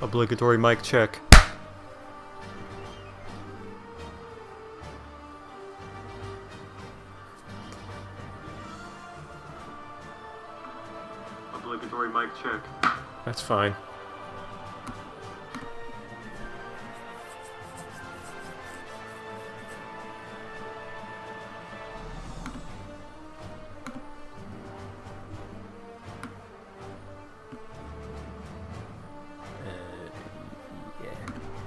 Obligatory mic check. Obligatory mic check. That's fine.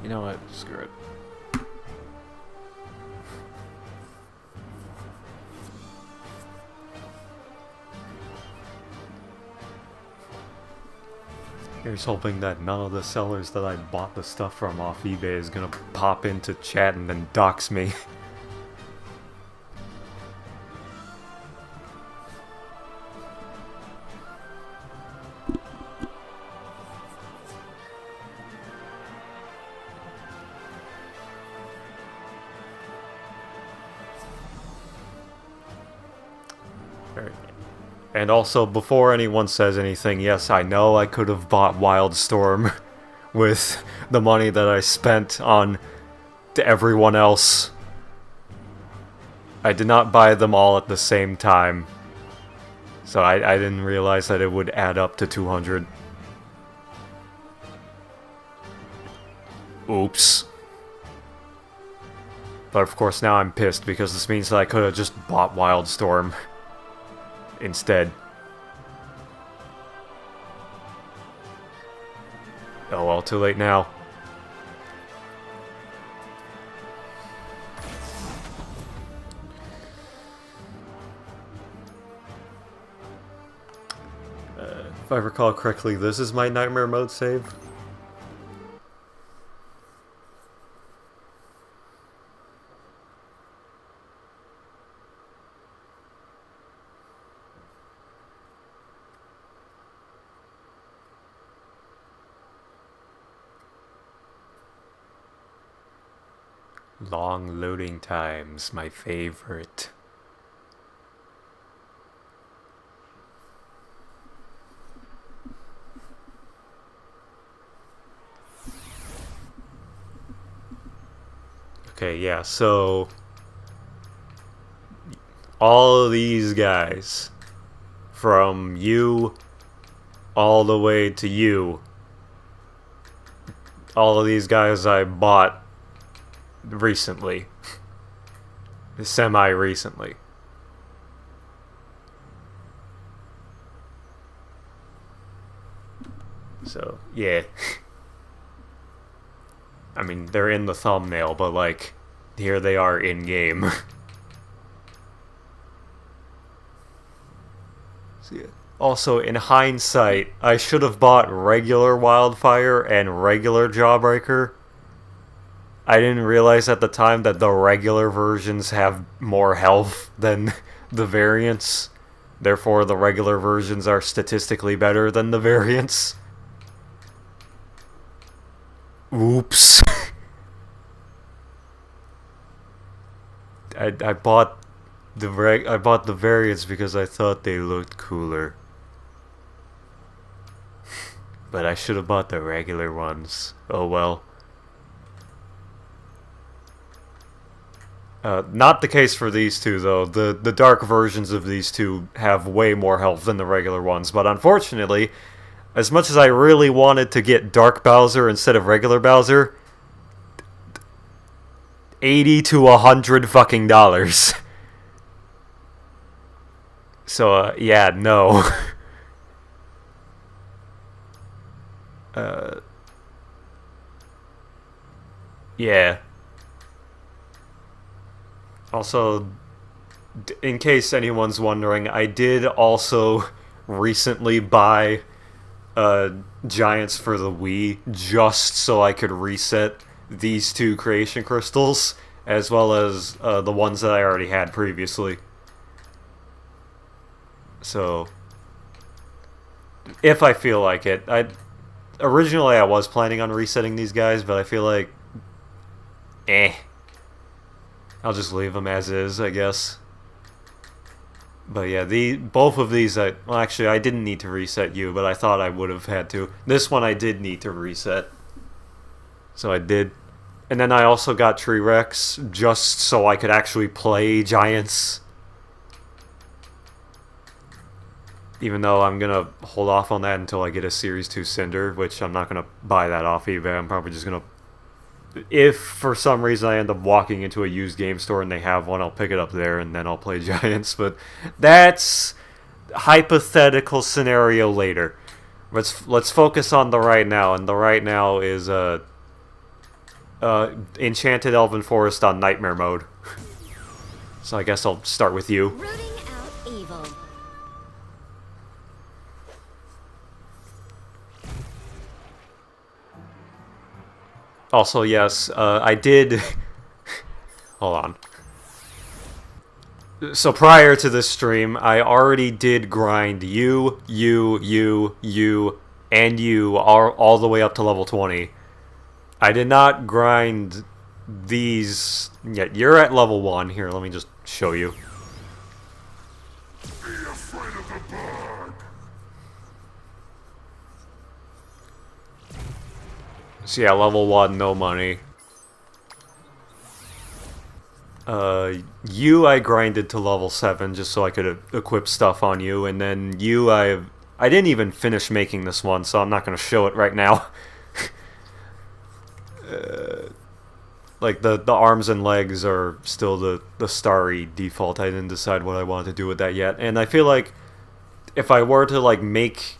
You know what? Screw it. Here's hoping that none of the sellers that I bought the stuff from off eBay is gonna pop into chat and then dox me. And also, before anyone says anything, yes, I know I could have bought Wildstorm with the money that I spent on everyone else. I did not buy them all at the same time. So I didn't realize that it would add up to 200. Oops. But of course now I'm pissed because this means that I could have just bought Wildstorm instead. Oh well, too late now. If I recall correctly, this is my nightmare mode save. Long loading times, my favorite. Okay, yeah, so all of these guys, from you all the way to you, all of these guys I bought recently. Semi-recently. So, yeah. I mean, they're in the thumbnail, but like, here they are in-game. So, yeah. Also, in hindsight, I should have bought regular Wildfire and regular Jawbreaker. I didn't realize at the time that the regular versions have more health than the variants. Therefore, the regular versions are statistically better than the variants. Oops. I bought the variants because I thought they looked cooler. But I should have bought the regular ones. Oh well. Not the case for these two, though. The dark versions of these two have way more health than the regular ones, but unfortunately, as much as I really wanted to get Dark Bowser instead of regular Bowser, $80 to $100 fucking dollars. So, yeah, no. Yeah. Also, in case anyone's wondering, I did also recently buy Giants for the Wii just so I could reset these two creation crystals, as well as the ones that I already had previously. So, if I feel like it. Originally I was planning on resetting these guys, but I feel like, I'll just leave them as is, I guess. But yeah, both of these, well actually I didn't need to reset you, but I thought I would have had to. This one I did need to reset. So I did. And then I also got Tree Rex just so I could actually play Giants. Even though I'm going to hold off on that until I get a Series 2 Cinder, which I'm not going to buy that off eBay. I'm probably just going to... If for some reason I end up walking into a used game store and they have one, I'll pick it up there and then I'll play Giants. But that's hypothetical scenario later. Let's focus on the right now, and the right now is Enchanted Elven Forest on Nightmare mode. So I guess I'll start with you. Rooting out evil. Also, yes, I did... Hold on. So prior to this stream, I already did grind you, and you all the way up to level 20. I did not grind these yet. You're at level 1. Here, let me just show you. Be afraid of the bird. So yeah, level 1, no money. You I grinded to level 7 just so I could equip stuff on you, and then you I didn't even finish making this one, so I'm not going to show it right now. Like the arms and legs are still the starry default. I didn't decide what I wanted to do with that yet, and I feel like if I were to like make...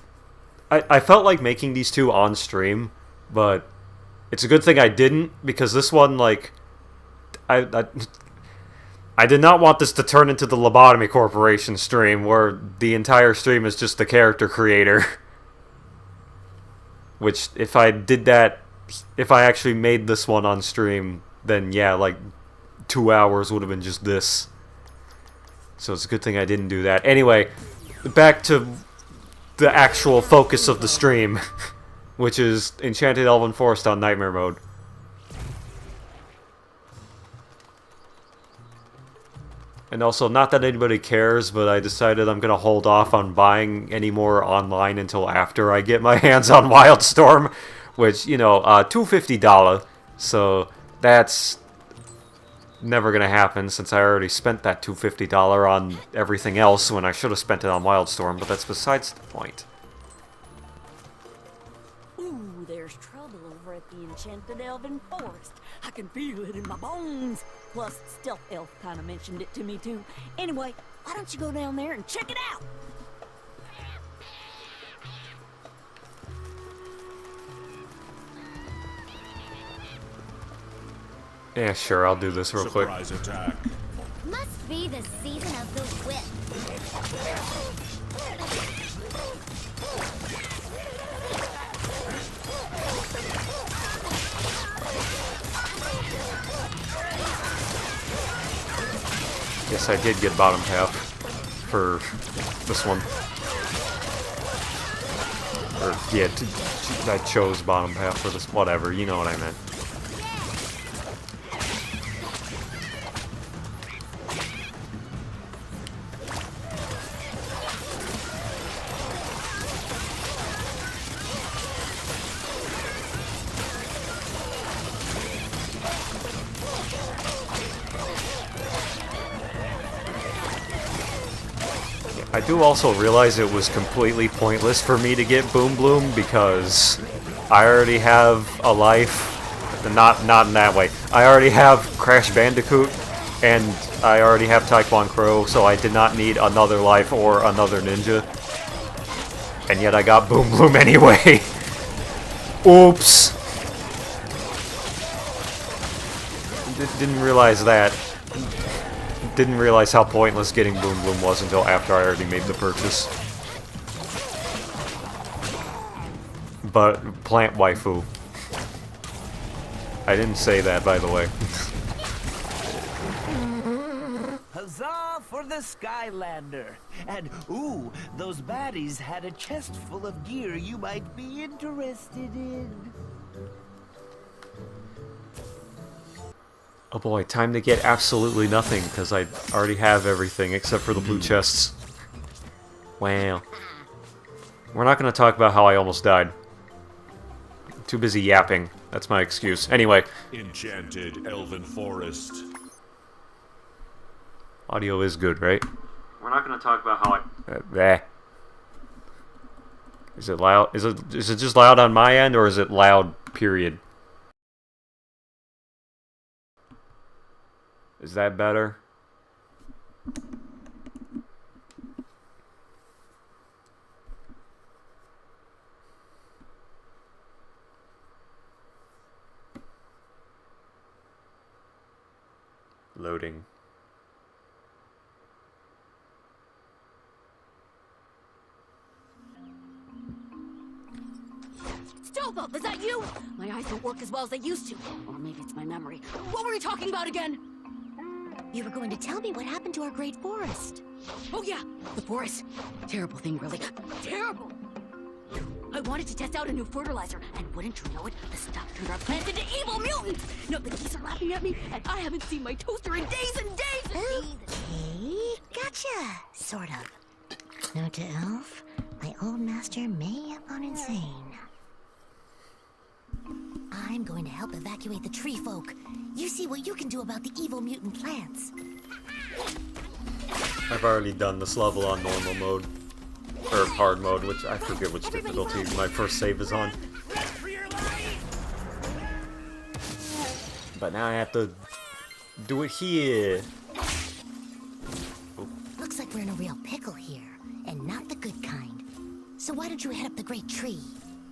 I felt like making these two on stream, but it's a good thing I didn't, because this one, like... I did not want this to turn into the Lobotomy Corporation stream, where the entire stream is just the character creator. Which, if I did that, if I actually made this one on stream, then yeah, like 2 hours would have been just this. So it's a good thing I didn't do that. Anyway, back to the actual focus of the stream, which is Enchanted Elven Forest on Nightmare mode. And also, not that anybody cares, but I decided I'm going to hold off on buying any more online until after I get my hands on Wildstorm, which, you know, $250. So that's never going to happen, since I already spent that $250 on everything else when I should have spent it on Wildstorm, but that's besides the point. Ooh, there's trouble over at the Enchanted Elven Forest. I can feel it in my bones. Plus, Stealth Elf kind of mentioned it to me, too. Anyway, why don't you go down there and check it out? Yeah, sure, I'll do this real quick. Surprise attack. Must be the season of the whip. Yes, I did get bottom half for this one. Or, yeah, I chose bottom half for this, whatever, you know what I meant. I do also realize it was completely pointless for me to get Boom Bloom because I already have a life. Not in that way. I already have Crash Bandicoot and I already have Taekwon Crow, so I did not need another life or another ninja. And yet I got Boom Bloom anyway. Oops. Didn't realize that. Didn't realize how pointless getting Boom Bloom was until after I already made the purchase. But plant waifu. I didn't say that, by the way. Huzzah for the Skylander! And ooh, those baddies had a chest full of gear you might be interested in. Oh boy, time to get absolutely nothing, because I already have everything except for the blue chests. Wow. We're not going to talk about how I almost died. Too busy yapping. That's my excuse. Anyway, Enchanted Elven Forest. audio is good, right? We're not gonna talk about how I... Is it loud? Is it just loud on my end, or is it loud, period? Is that better? Loading. Stop! Is that you? My eyes don't work as well as they used to. Or maybe it's my memory. What were we talking about again? You were going to tell me what happened to our great forest. Oh yeah, the forest. Terrible thing, really. Terrible! I wanted to test out a new fertilizer, and wouldn't you know it, the stuff turned our plants into evil mutants! No, the geese are laughing at me, and I haven't seen my toaster in days and days! Okay, gotcha. Sort of. Note to Elf, my old master may have gone insane. I'm going to help evacuate the tree folk. You see what you can do about the evil mutant plants. I've already done this level on normal mode. Or hard mode, which I forget which difficulty my first save is on. But now I have to do it here. Looks like we're in a real pickle here, and not the good kind. So why don't you head up the great tree?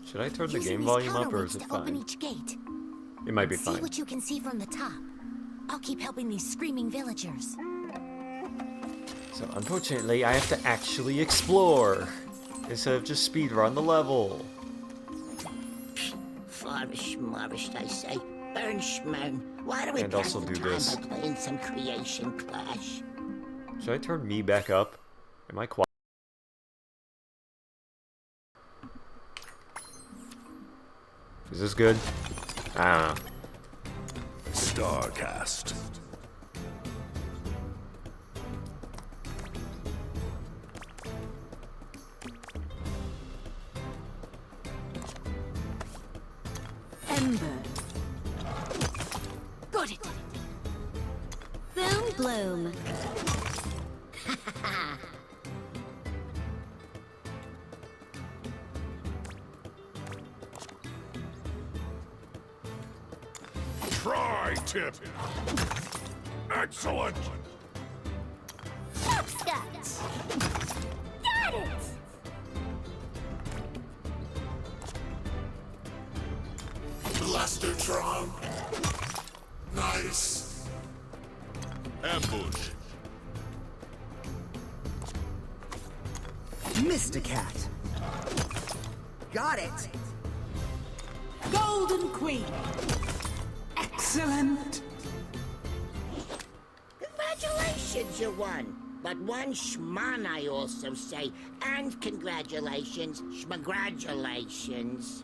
Should I turn the Using game these volume up, or is counterweights it to open fine? each gate. It might be See fine. what you can see from the top. I'll keep helping these screaming villagers. So unfortunately, I have to actually explore instead of just speedrun the level. Forest, I say. Burn schmern. Why do we And pass also the do time this. by playing some creation clash? Should I turn me back up? Am I quiet? Is this good? I don't know. Starcast. Ember. Got it! Boom bloom. Tri-tip. Excellent. Hopscotch. Got it! Blastertron. Nice. Ambush. Mr. Cat. Got it. Golden Queen. Excellent. Congratulations, you won. But one schman, I also say. And congratulations, schmagratulations.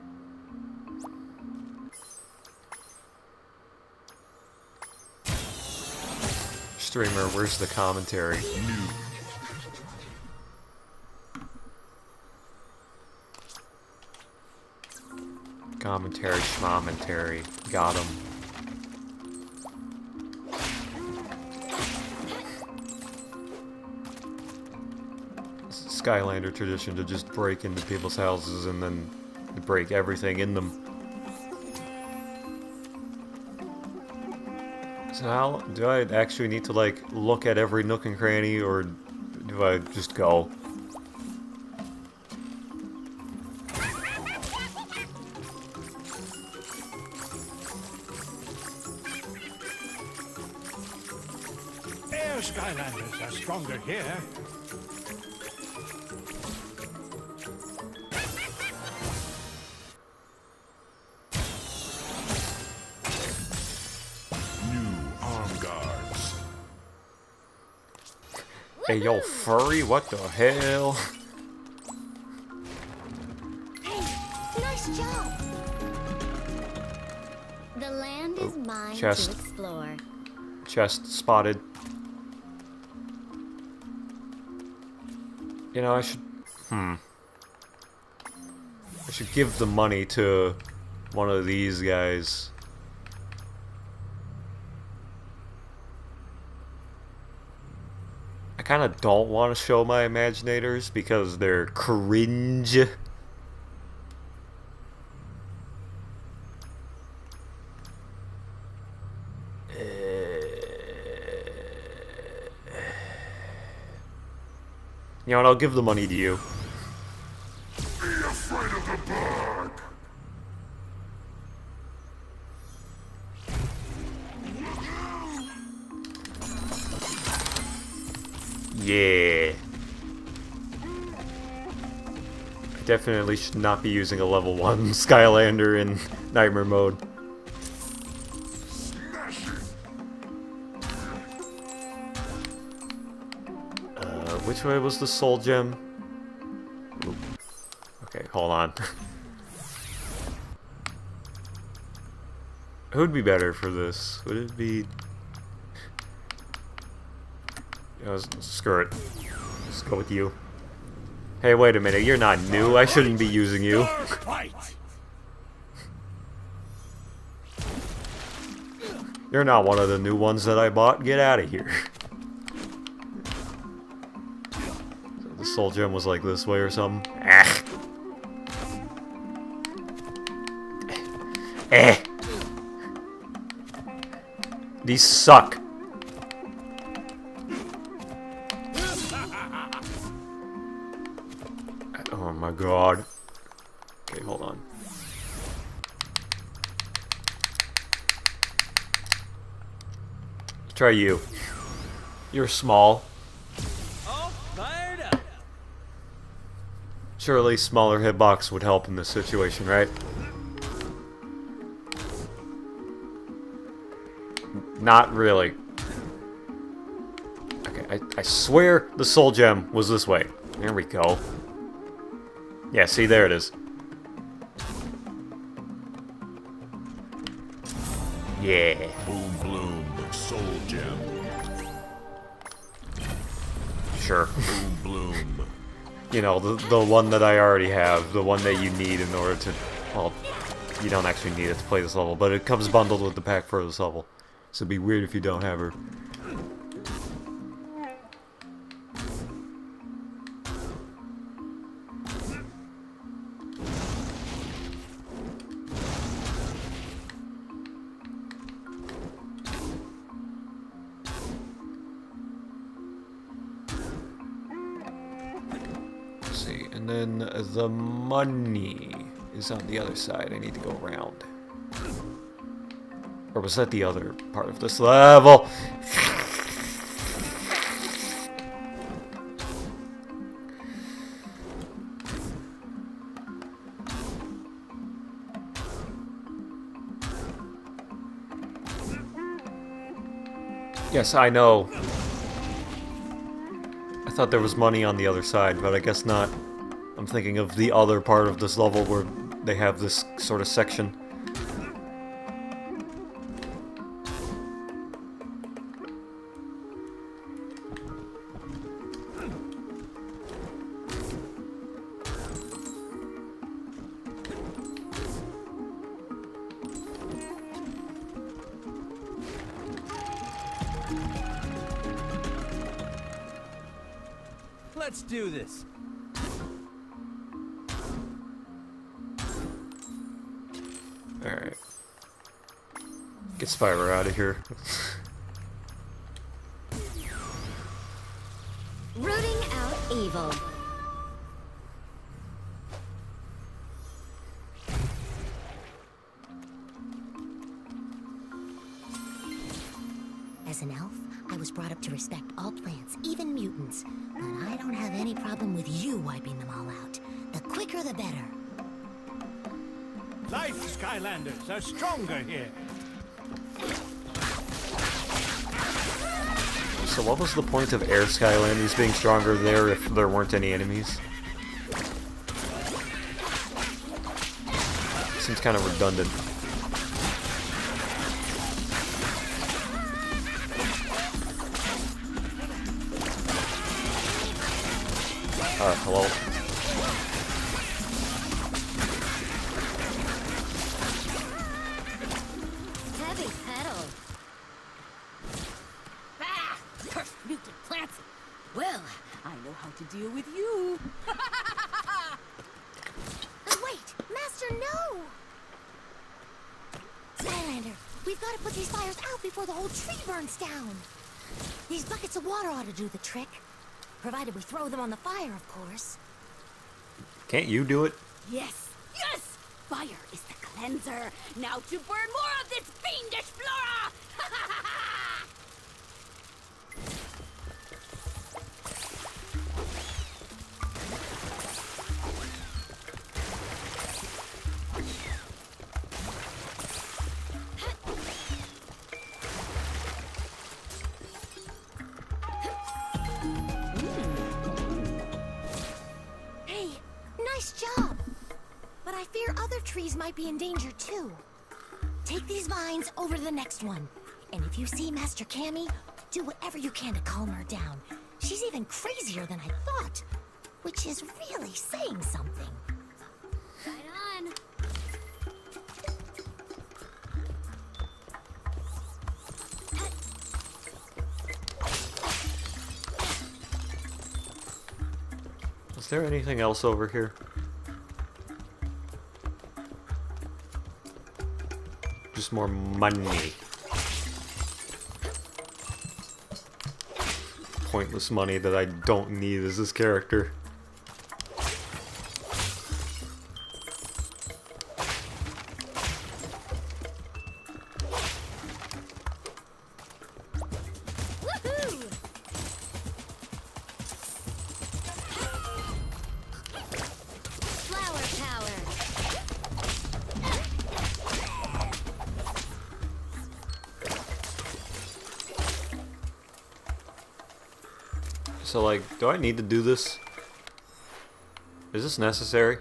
Streamer, where's the commentary? Commentary, schmomentary. Got him. It's a Skylander tradition to just break into people's houses and then break everything in them. So how do I actually need to like look at every nook and cranny, or do I just go? Air Skylanders are stronger here. New arm guards. Hey yo, furry, what the hell? Hey, nice job. The land is mine chest. to explore. Chest spotted. You know, I should give the money to one of these guys. I kind of don't want to show my Imaginators because they're cringe. You know what, I'll give the money to you. Be afraid of the bug. Yeah. I definitely should not be using a level 1 Skylander in Nightmare mode. Which way was the soul gem? Ooh. Okay, hold on. Who'd be better for this? Would it be... Screw it. Let's go with you. Hey, wait a minute, you're not new. I shouldn't be using you. You're not one of the new ones that I bought. Get out of here. The soul gem was like this way or something. Ah. Eh. These suck. Oh my god. Okay, hold on. Try you. You're small. Surely smaller hitbox would help in this situation, right? Not really. Okay, I swear the soul gem was this way. There we go. Yeah, see, there it is. Yeah. Boom bloom, soul gem. Sure. Boom bloom. You know, the one that I already have, the one that you need in order to... Well, you don't actually need it to play this level, but it comes bundled with the pack for this level. So it'd be weird if you don't have her. See, and then the money is on the other side. I need to go around. Or was that the other part of this level? Yes, I know. I thought there was money on the other side, but I guess not. I'm thinking of the other part of this level where they have this sort of section. Let's do this. Alright. Get Spyro out of here. Rooting out evil. As an elf, I was brought up to respect all plants, even mutants. But I don't have any problem with you wiping them all out. The quicker the better. Life Skylanders are stronger here. So what was the point of air Skylanders being stronger there if there weren't any enemies? Seems kind of redundant. Hello? Well, I know how to deal with you. Wait! Master, no! Skylander, we've got to put these fires out before the whole tree burns down. These buckets of water ought to do the trick. Provided we throw them on the fire, of course. Can't you do it? Yes, yes! Fire is the cleanser. Now to burn more of this fiendish flora! Hey, nice job. But I fear other trees might be in danger too. Take these vines over to the next one. And if you see Master Cammy, do whatever you can to calm her down. She's even crazier than I thought, which is really saying something. Right on. Is there anything else over here? Just more money. Pointless money that I don't need as this character. Woohoo! Flower power. So, like, do I need to do this? Is this necessary?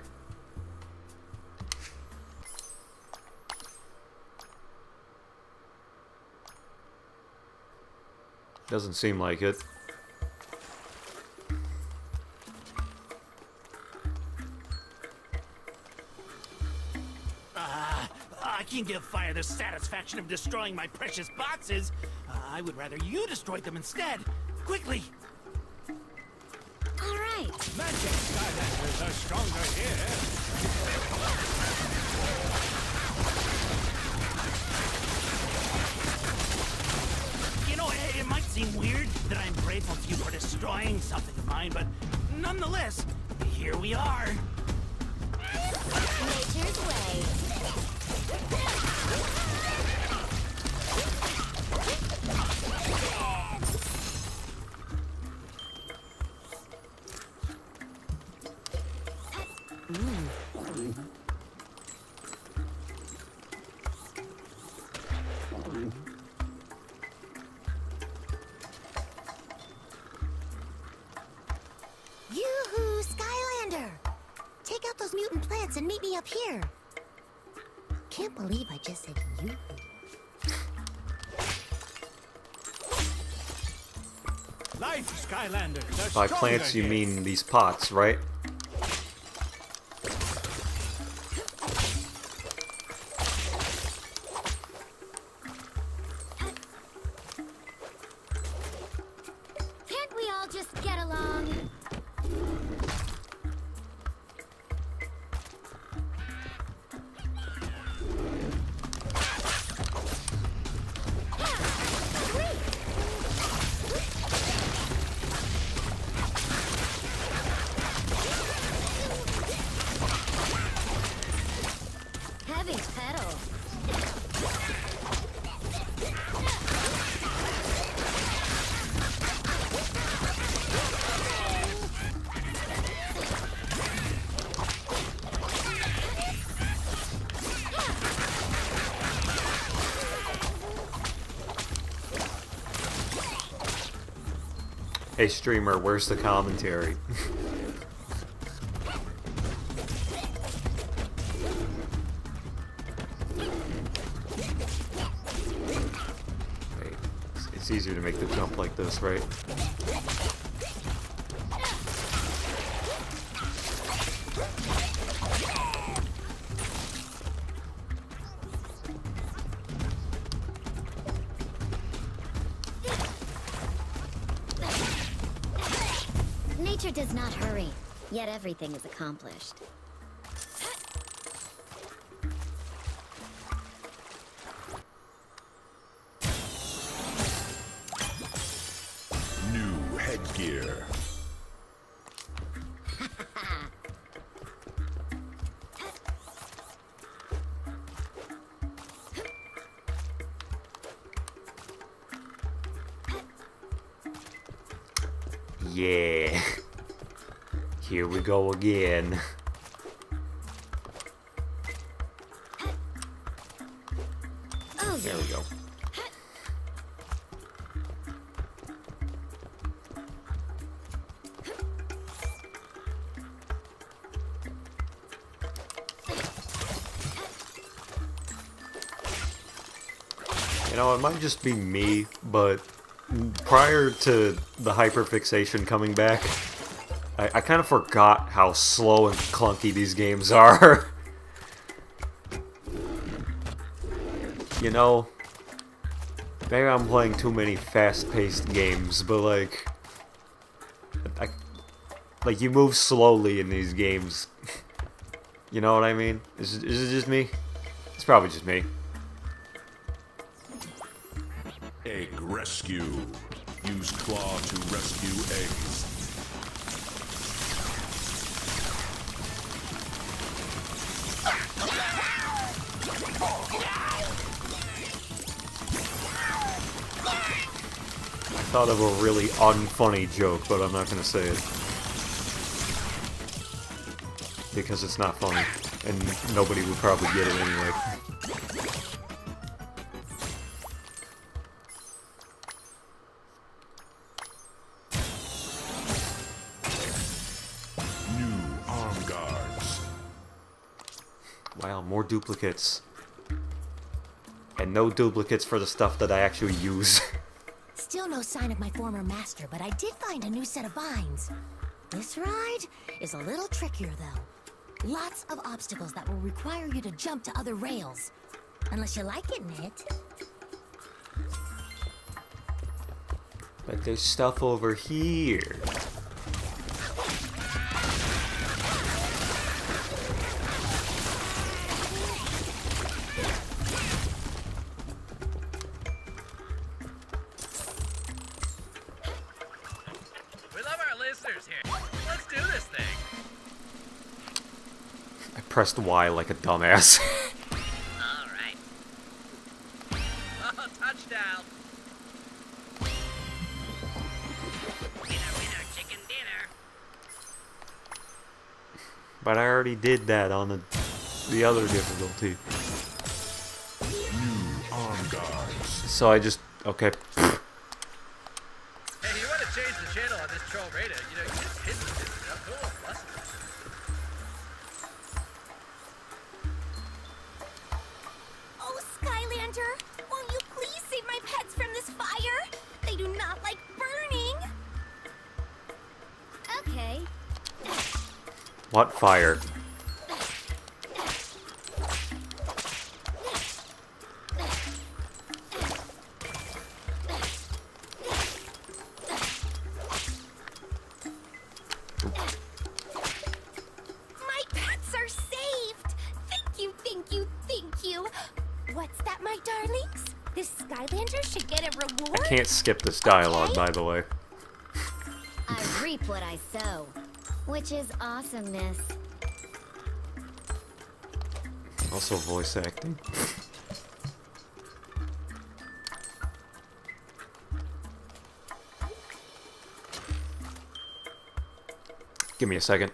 Doesn't seem like it. I can't give fire the satisfaction of destroying my precious boxes. I would rather you destroyed them instead. Quickly! All right. Magic Skylanders are stronger here. You know, it might seem weird that I'm grateful to you for destroying something of mine, but nonetheless, here we are. Nature's way. Yoo-hoo, Skylander! Take out those mutant plants and meet me up here. Can't believe I just said yoo-hoo. Life Skylanders are By stronger plants, you here. mean these pots, right? Can't we all just get along? Heavy pedal. Hey streamer, where's the commentary? Wait, it's easier to make the jump like this, right? Nature does not hurry, yet everything is accomplished. New headgear. Yeah. Here we go again. Oh, There we go. You know, it might just be me, but prior to the hyperfixation coming back, I kind of forgot how slow and clunky these games are. You know, maybe I'm playing too many fast-paced games, but like you move slowly in these games. You know what I mean? Is it just me? It's probably just me. Egg rescue. Use claw to rescue eggs. I thought of a really unfunny joke, but I'm not gonna say it. Because it's not funny, and nobody would probably get it anyway. New arm guards. Wow, more duplicates. And no duplicates for the stuff that I actually use. Still no sign of my former master, but I did find a new set of vines. This ride is a little trickier, though. Lots of obstacles that will require you to jump to other rails. Unless you like getting hit. But there's stuff over here. We love our listeners here. Let's do this thing. I pressed Y like a dumbass. All right. Oh, touchdown. Winner, winner, chicken dinner. But I already did that on the other difficulty. New arm guards. So I just... okay. Hey, you want to change the channel on this troll radar? You know, you just hit the cool. Plus. Oh, Skylander! Won't you please save my pets from this fire? They do not like burning! Okay. What fire? My pets are saved! Thank you, thank you, thank you! What's that, my darlings? This Skylander should get a reward? I can't skip this dialogue, by the way. I reap what I sow, which is awesomeness. Also voice acting. Give me a second.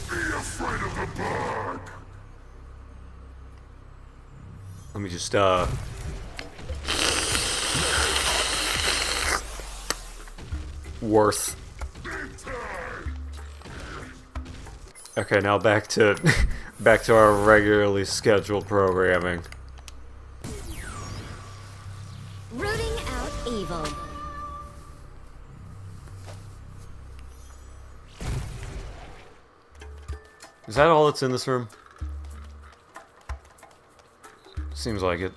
Be afraid of the bug. Let me just, worth. Okay, now back to back to our regularly scheduled programming. Rooting out evil. Is that all that's in this room? Seems like it.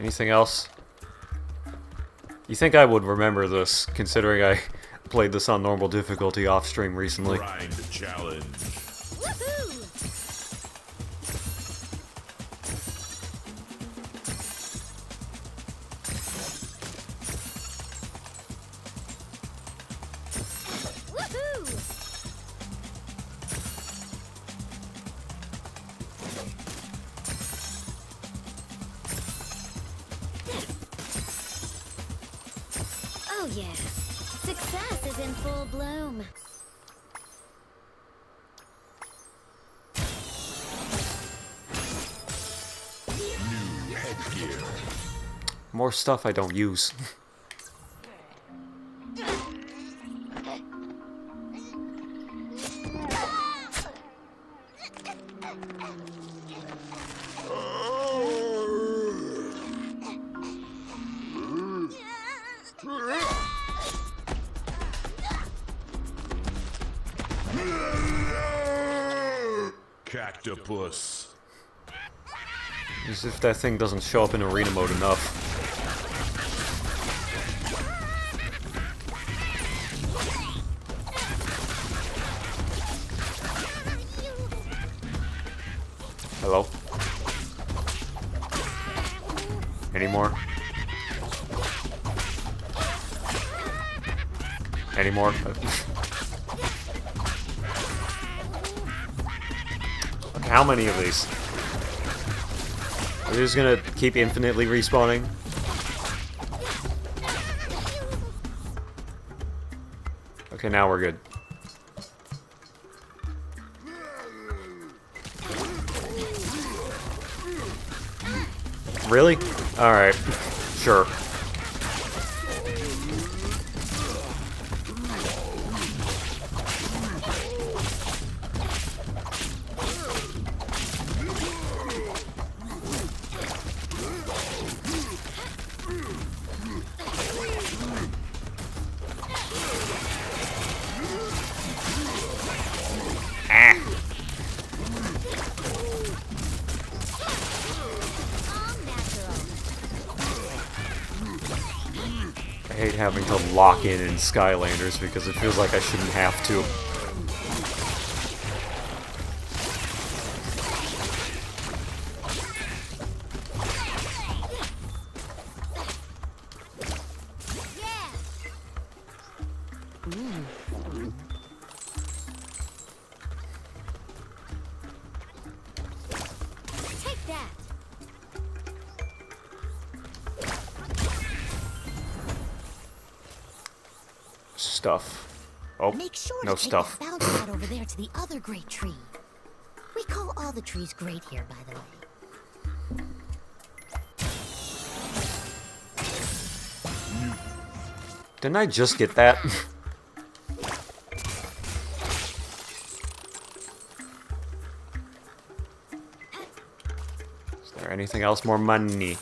Anything else? You think I would remember this, considering I played this on normal difficulty off stream recently. Grind challenge. Woohoo! Woohoo! Oh yeah. Success is in full bloom. New headgear. More stuff I don't use. Cactopus. As if that thing doesn't show up in arena mode enough. Hello? Any more? Any more? How many of these? Are they just gonna keep infinitely respawning? Okay, now we're good. Really? Alright. Sure. I hate having to lock in Skylanders because it feels like I shouldn't have to. Take that. Stuff. Oh, Make sure no to take stuff. that bounty out over there to the other great tree. We call all the trees great here, by the way. Didn't I just get that? Is there anything else? More money.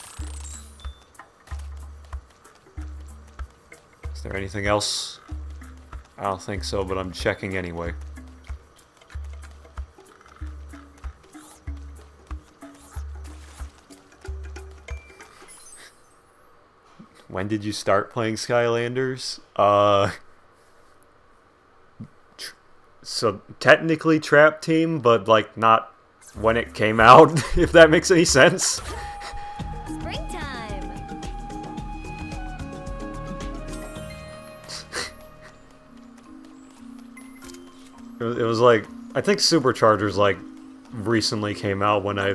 Is there anything else? I don't think so, but I'm checking anyway. When did you start playing Skylanders? So technically Trap Team, but like not when it came out, if that makes any sense. Springtime. It was like, I think Superchargers like recently came out when I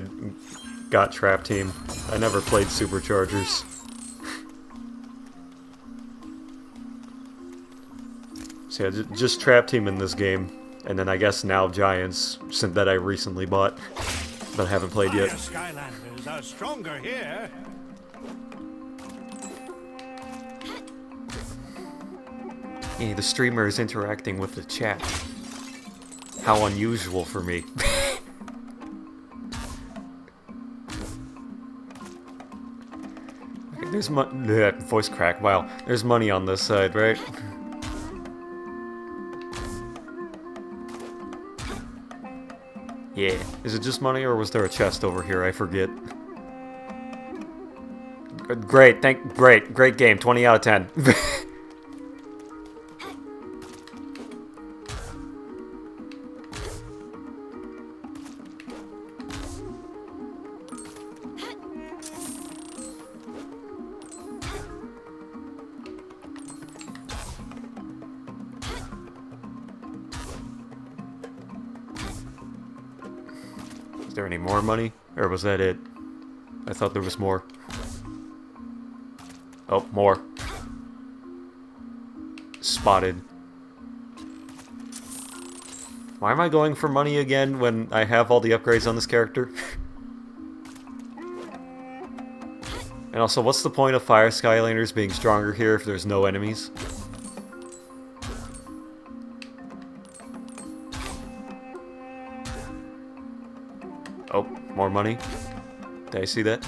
got Trap Team. I never played Superchargers. So yeah, just Trap Team in this game, and then I guess now Giants, since that I recently bought, but I haven't played yet. Skylanders are stronger here. Hey, the streamer is interacting with the chat. How unusual for me. Okay, there's voice crack. Wow, there's money on this side, right? Yeah. Is it just money, or was there a chest over here? I forget. Great, great game. 20 out of 10. Is there any more money? Or was that it? I thought there was more. Oh, more. Spotted. Why am I going for money again when I have all the upgrades on this character? And also, what's the point of Fire Skylanders being stronger here if there's no enemies? Oh, more money? Did I see that?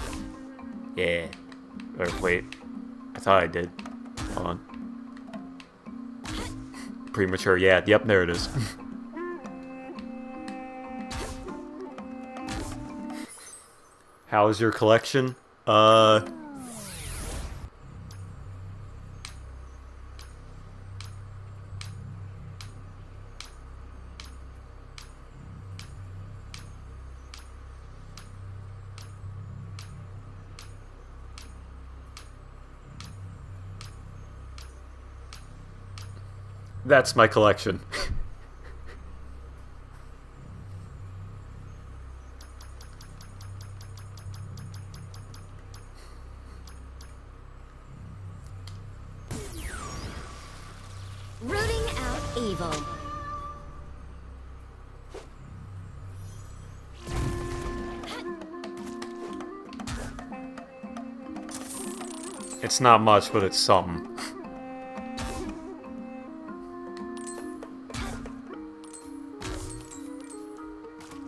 Yeah. Or wait. I thought I did. Hold on. Premature, yeah. Yep, there it is. How is your collection? That's my collection. Rooting out evil. It's not much, but it's something.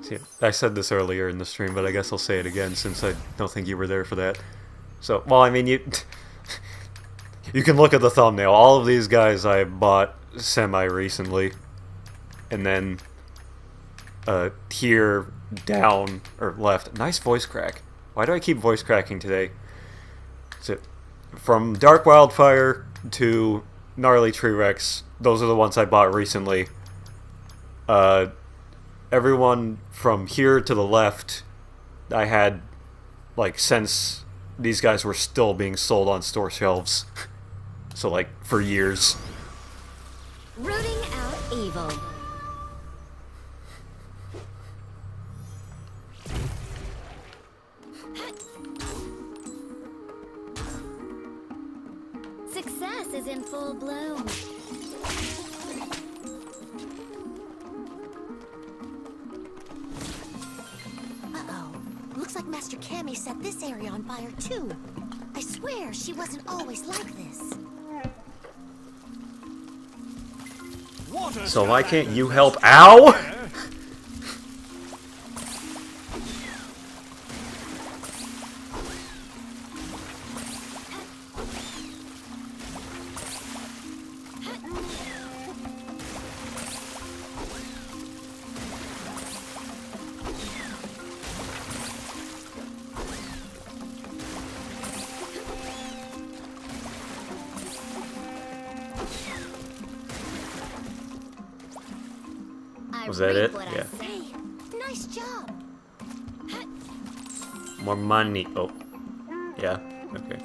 See, I said this earlier in the stream, but I guess I'll say it again since I don't think you were there for that. So, well, I mean, you can look at the thumbnail. All of these guys I bought semi-recently. And then here, down, or left. Nice voice crack. Why do I keep voice cracking today? So, from Dark Wildfire to Gnarly Tree Rex, those are the ones I bought recently. Everyone from here to the left, I had, like, since these guys were still being sold on store shelves. So, like, for years. Rooting out evil. Success is in full bloom. Uh-oh. Looks like Master Cammy set this area on fire, too. I swear she wasn't always like this. So why can't you help? Ow! Was that it? Yeah. Hey, nice job. More money. Oh. Yeah. Okay.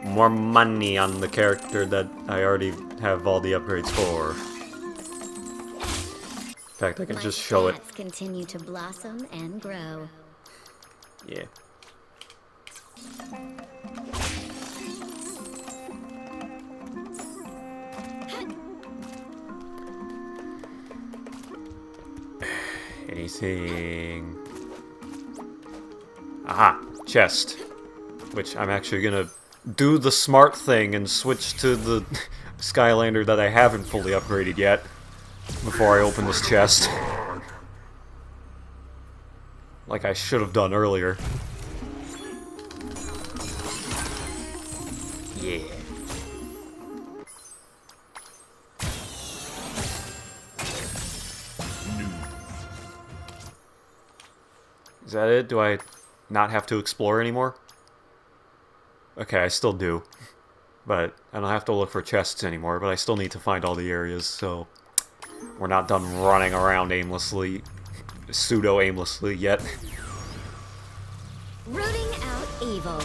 More money on the character that I already have all the upgrades for. In fact, I can just show it. Stats continue to blossom and grow. Yeah. Anything? Aha! Chest. Which I'm actually gonna do the smart thing and switch to the Skylander that I haven't fully upgraded yet before I open this chest. Like I should have done earlier. Yeah. Is that it? Do I not have to explore anymore? Okay, I still do. But I don't have to look for chests anymore, but I still need to find all the areas, so we're not done running around aimlessly, pseudo-aimlessly yet. Rooting out evil.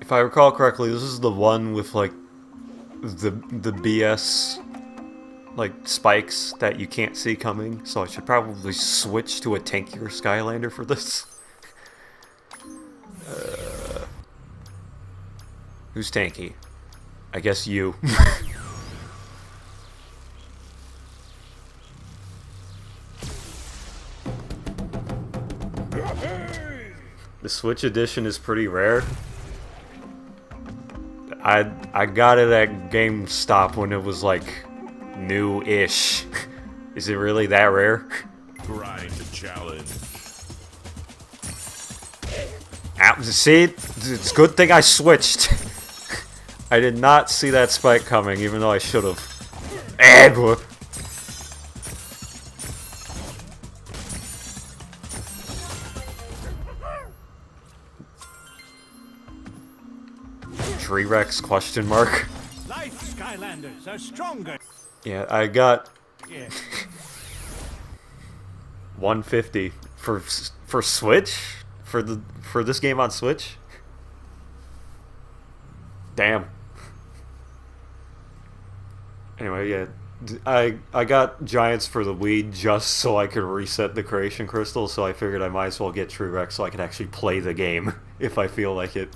If I recall correctly, this is the one with, like, the BS, like, spikes that you can't see coming, so I should probably switch to a tankier Skylander for this. Who's tanky? I guess you. The Switch edition is pretty rare. I got it at GameStop when it was like new-ish. Is it really that rare? Grind challenge. See, it's a good thing I switched. I did not see that spike coming, even though I should have. Tree Rex question mark. Life Skylanders are stronger. Yeah, I got Yeah. 150 for Switch for this game on Switch. Damn. Anyway, yeah, I got Giants for the Wii just so I could reset the creation crystal, so I figured I might as well get Tree Rex so I could actually play the game if I feel like it.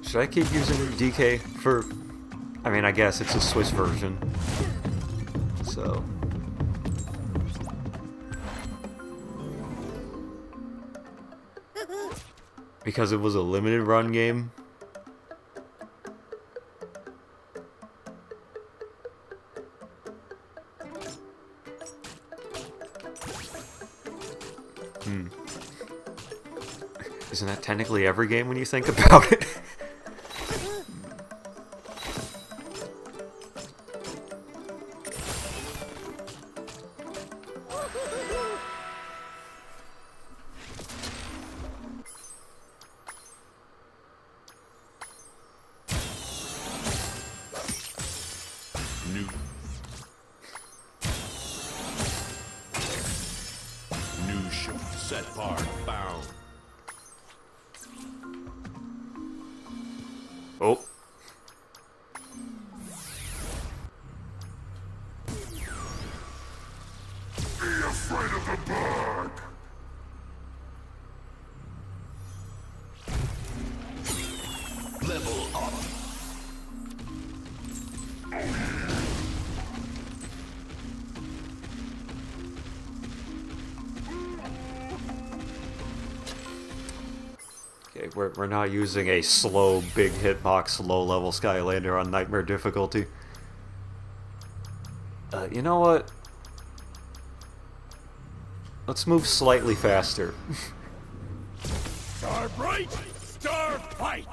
Should I keep using DK for... I mean, I guess it's a Swiss version. So... Because it was a limited run game. Isn't that technically every game when you think about it? New ship set part bound. Oh. Be afraid of the bug. Level up. Okay, we're not using a slow, big hitbox, low-level Skylander on Nightmare difficulty. You know what? Let's move slightly faster. Star bright, star fight.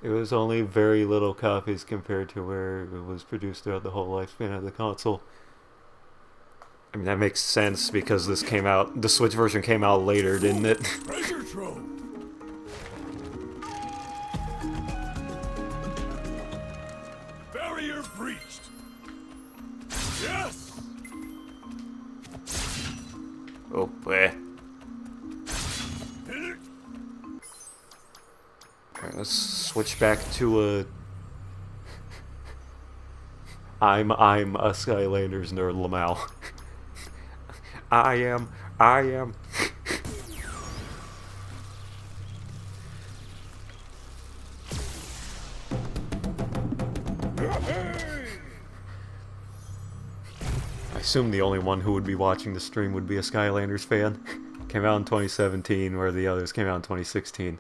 It was only very little copies compared to where it was produced throughout the whole lifespan of the console. I mean, that makes sense because this came out, the Switch version came out later, didn't it? Treasure trove! Barrier breached! Yes! Oh, bleh. Alright, let's switch back to a... I'm a Skylanders nerd, Lamau. I am. I assume the only one who would be watching the stream would be a Skylanders fan. Came out in 2017, where the others came out in 2016.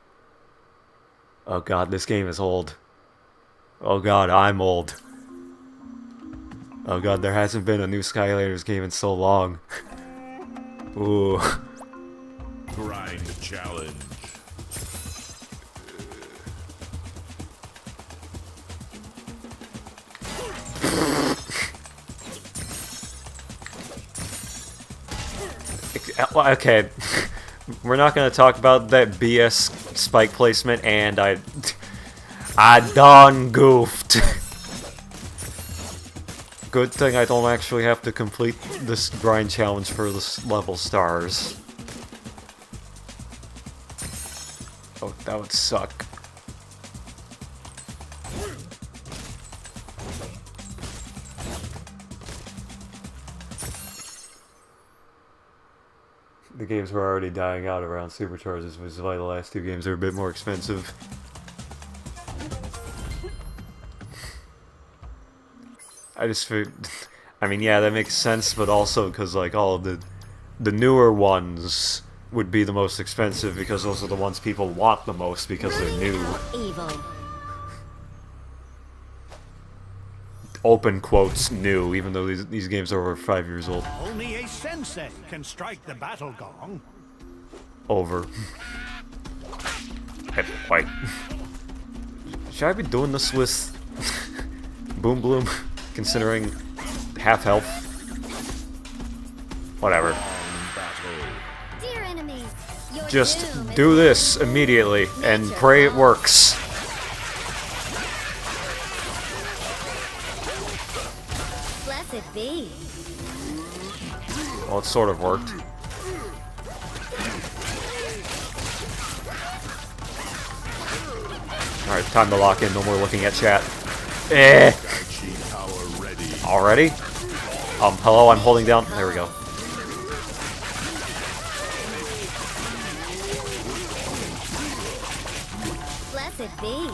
Oh god, this game is old. Oh god, I'm old. Oh god, there hasn't been a new Skylanders game in so long. Ooh. Grind challenge. Okay, we're not gonna talk about that BS spike placement, and I done goofed. Good thing I don't actually have to complete this grind challenge for the level stars. Oh, that would suck. The games were already dying out around supercharges, which is why the last two games are a bit more expensive. I just feel, I mean, yeah, that makes sense, but also because like all of the newer ones would be the most expensive because those are the ones people want the most because they're new. Evil. Open quotes new, even though these games are over 5 years old. Only a sensei can strike the battle gong. Over. Wait. Should I be doing this with Boom Bloom, considering half health? Whatever. Dear enemies, your Just doom is do this immediately and pray it works. blessed be. Well, it sort of worked. Alright, time to lock in. No more looking at chat. Already? Hello, I'm holding down. There we go. Blessed be.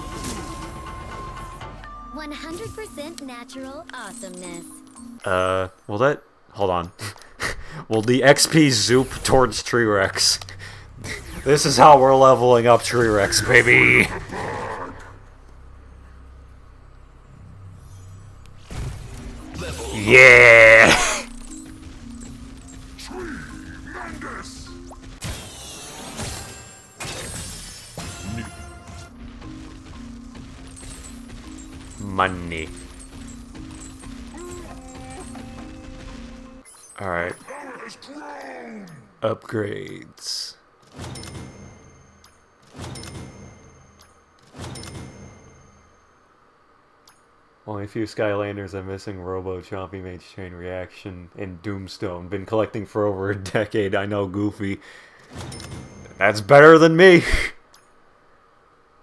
100% natural awesomeness. Will that... Hold on. Will the XP zoop towards Tree Rex? This is how we're leveling up Tree Rex, baby! Yeah! Money. Alright. Upgrades. Only a few Skylanders are missing Robo Chompy Mage Chain Reaction and Doomstone. Been collecting for over a decade, I know, Goofy. That's better than me!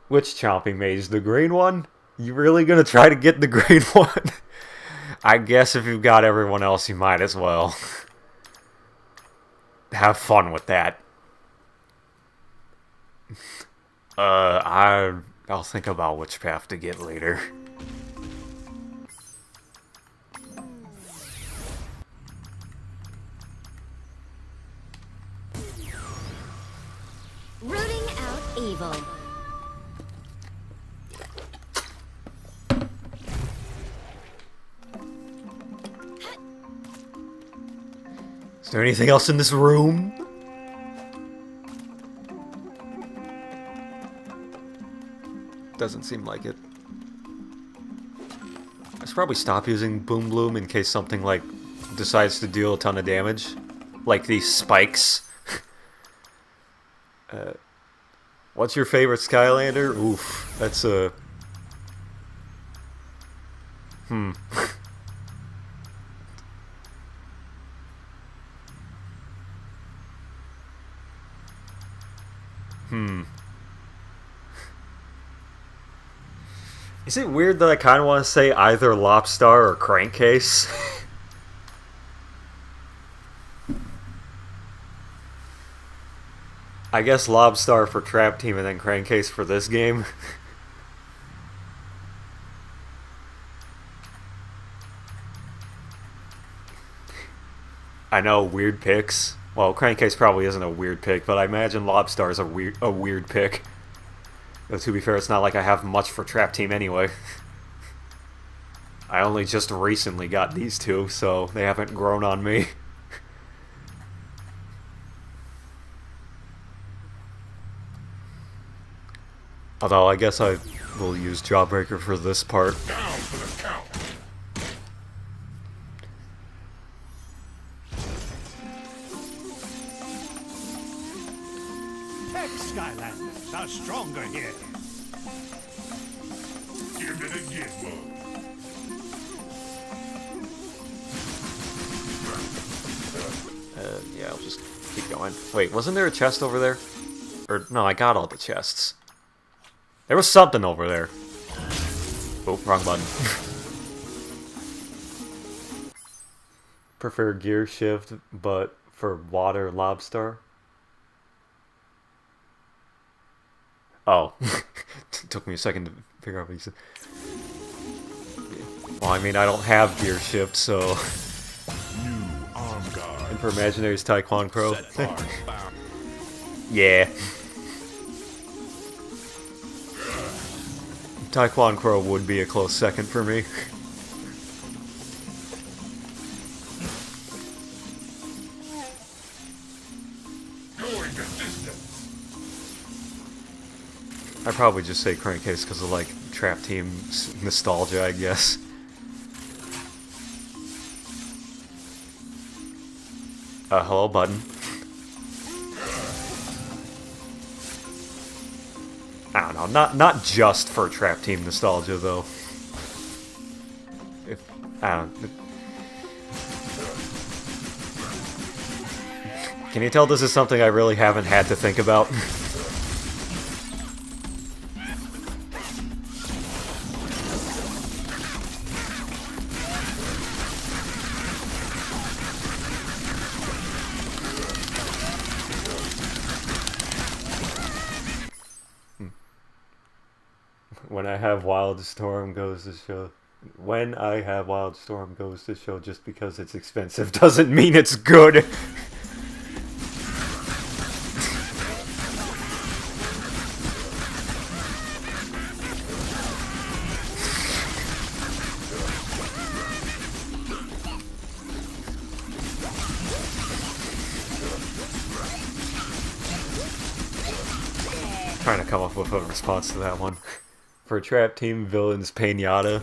Which Chompy Mage? The green one? You really gonna try to get the green one? I guess if you've got everyone else, you might as well. Have fun with that. I'll think about which path to get later. Rooting out evil. Is there anything else in this room? Doesn't seem like it. I should probably stop using Boom Bloom in case something, like, decides to deal a ton of damage. Like these spikes. What's your favorite Skylander? Oof, that's a... Is it weird that I kind of want to say either Lobstar or Crankcase? I guess Lobstar for Trap Team and then Crankcase for this game. I know, weird picks. Well, Crankcase probably isn't a weird pick, but I imagine Lobstar is a weird pick. Though to be fair, it's not like I have much for Trap Team anyway. I only just recently got these two, so they haven't grown on me. Although I guess I will use Jawbreaker for this part. Down for the count. Heck, Skylanders are stronger here. Give it a gizmo. Yeah, I'll just keep going. Wait, wasn't there a chest over there? Or, no, I got all the chests. There was something over there. Oh, wrong button. Prefer gear shift, but for water Lobstar. Oh. Took me a second to figure out what you said. Well, I mean, I don't have gear shift, so... New arm guard. And for Imaginary's Taekwon Crow. Set hard bound. Yeah. Taekwon Crow would be a close second for me. Going the distance. I'd probably just say Crankcase because of, like, Trap Team nostalgia, I guess. Hello, button. I don't know, not just for Trap Team nostalgia, though. If, I don't... Can you tell this is something I really haven't had to think about? When I have Wildstorm goes to show... When I have Wildstorm goes to show just because it's expensive doesn't mean it's good! Trying to come up with a response to that one. For Trap Team Villains Pinata.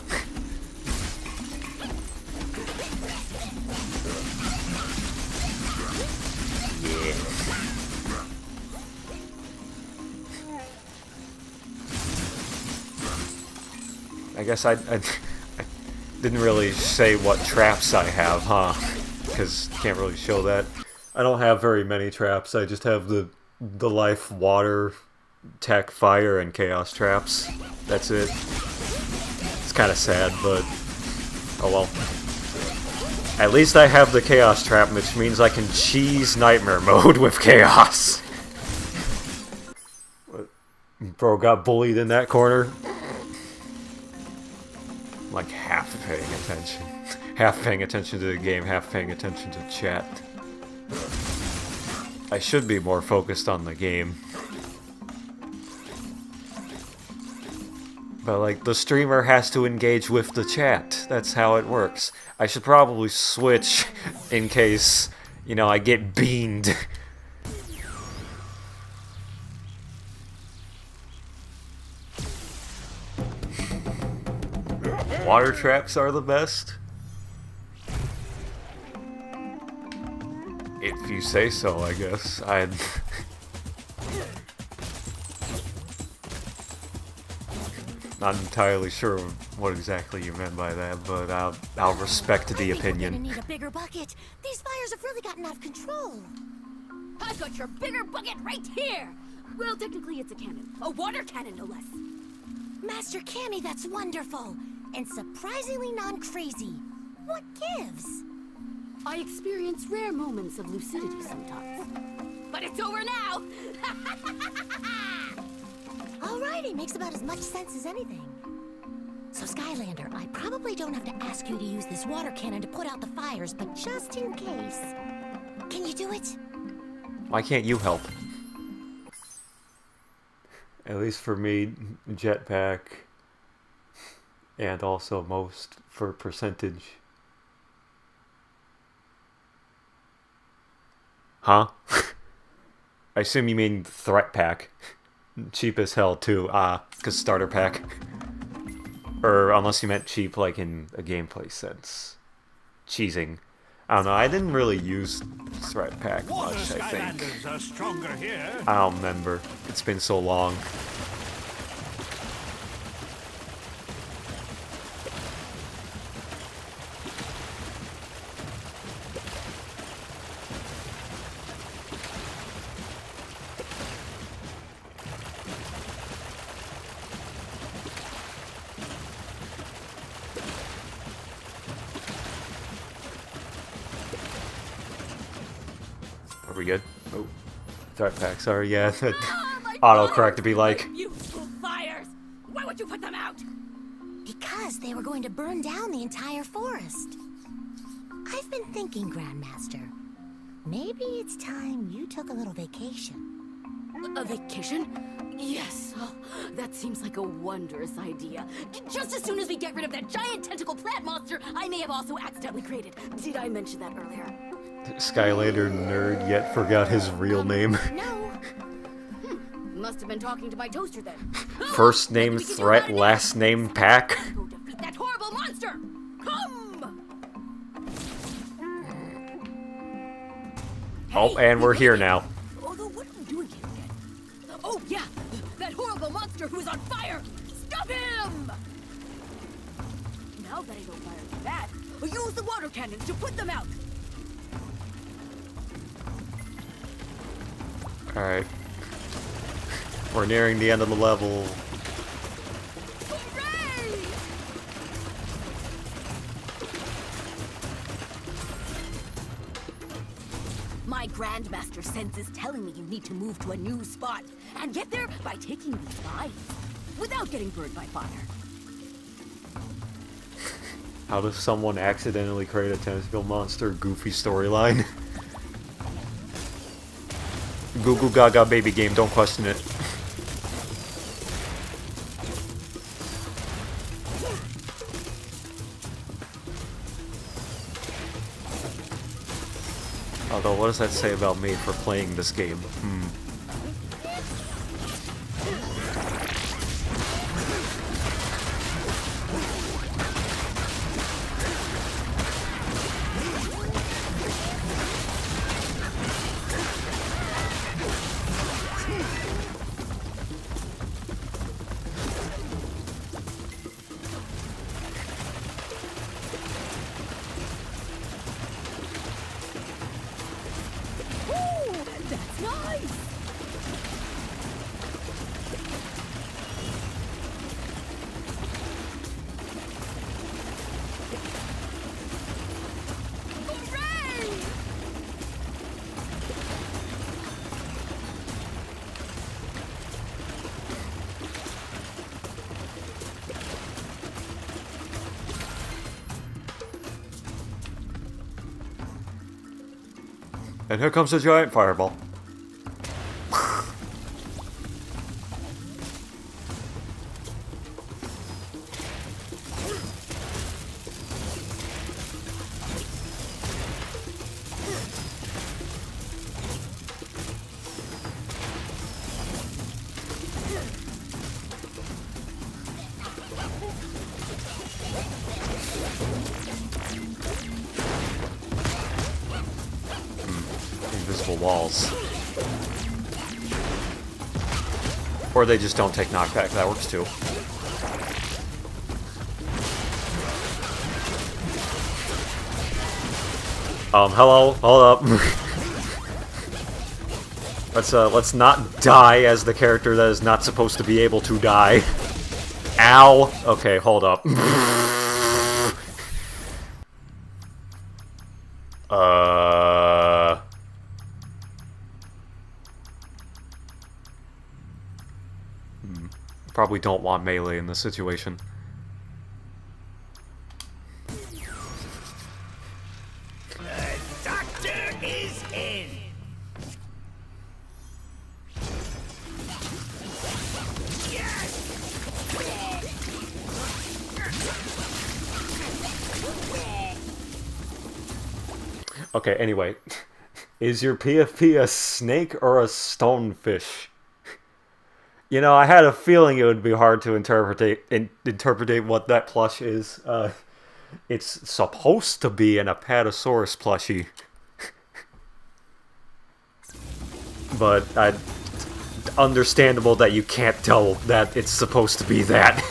Yeah. I guess I didn't really say what traps I have, huh? Because can't really show that. I don't have very many traps. I just have the life, water, tech, fire, and chaos traps. That's it. It's kind of sad, but oh well. At least I have the chaos trap, which means I can cheese nightmare mode with chaos. Bro got bullied in that corner. Like half paying attention. Half paying attention to the game, half paying attention to chat. I should be more focused on the game. But, like, the streamer has to engage with the chat. That's how it works. I should probably switch in case, you know, I get beamed. water traps are the best. If you say so, I guess. I'd... Not entirely sure what exactly you meant by that, but I'll respect the I think opinion. we're gonna need a bigger bucket. These fires have really gotten out of control. I've got your bigger bucket right here! Well, technically it's a cannon. A water cannon, no less. Master Cammy, that's wonderful. And surprisingly non-crazy. What gives? I experience rare moments of lucidity sometimes. But it's over now! Alrighty, makes about as much sense as anything. So, Skylander, I probably don't have to ask you to use this water cannon to put out the fires, but just in case... Can you do it? Why can't you help? At least for me, jetpack, and also most for percentage. Huh? I assume you mean threat pack. Cheap as hell too, cause starter pack. Or unless you meant cheap like in a gameplay sense. Cheesing. I don't know, I didn't really use threat pack Water much, I think. Skylanders are stronger here. I don't remember. It's been so long. Are we good? Oh, threat pack. Sorry, yeah. Autocorrect to be like. Useful fires! Why would you put them out? Because they were going to burn down the entire forest. I've been thinking, Grandmaster. Maybe it's time you took a little vacation. A vacation? Yes. Oh, that seems like a wondrous idea. Just as soon as we get rid of that giant tentacle plant monster I may have also accidentally created. Did I mention that earlier? Skylander nerd yet forgot his real name. No. Must have been talking to my toaster then. First Maybe name we can do threat, that again. last name pack. Go defeat that horrible monster! Come! Oh, and we're here now. Although, what are we doing here again? Oh, yeah! That horrible monster who is on fire! Stop him! Now that I know fire is bad, use the water cannons to put them out! Alright. We're nearing the end of the level. Hooray! My Grandmaster sense is telling me you need to move to a new spot and get there by taking these vines without getting burned by fire. How does someone accidentally create a tentacle monster goofy storyline? Goo goo gaga baby game, don't question it. Although, what does that say about me for playing this game? Ooh, that's nice! Hooray! And here comes a giant fireball. walls. Or they just don't take knockback, that works too. Hello, hold up. Let's not die as the character that is not supposed to be able to die. Ow! Okay, hold up. Probably don't want melee in this situation. Doctor is in. Okay, anyway. Is your PFP a snake or a stonefish? You know, I had a feeling it would be hard to interpret what that plush is. It's supposed to be an Apatosaurus plushie. But understandable that you can't tell that it's supposed to be that.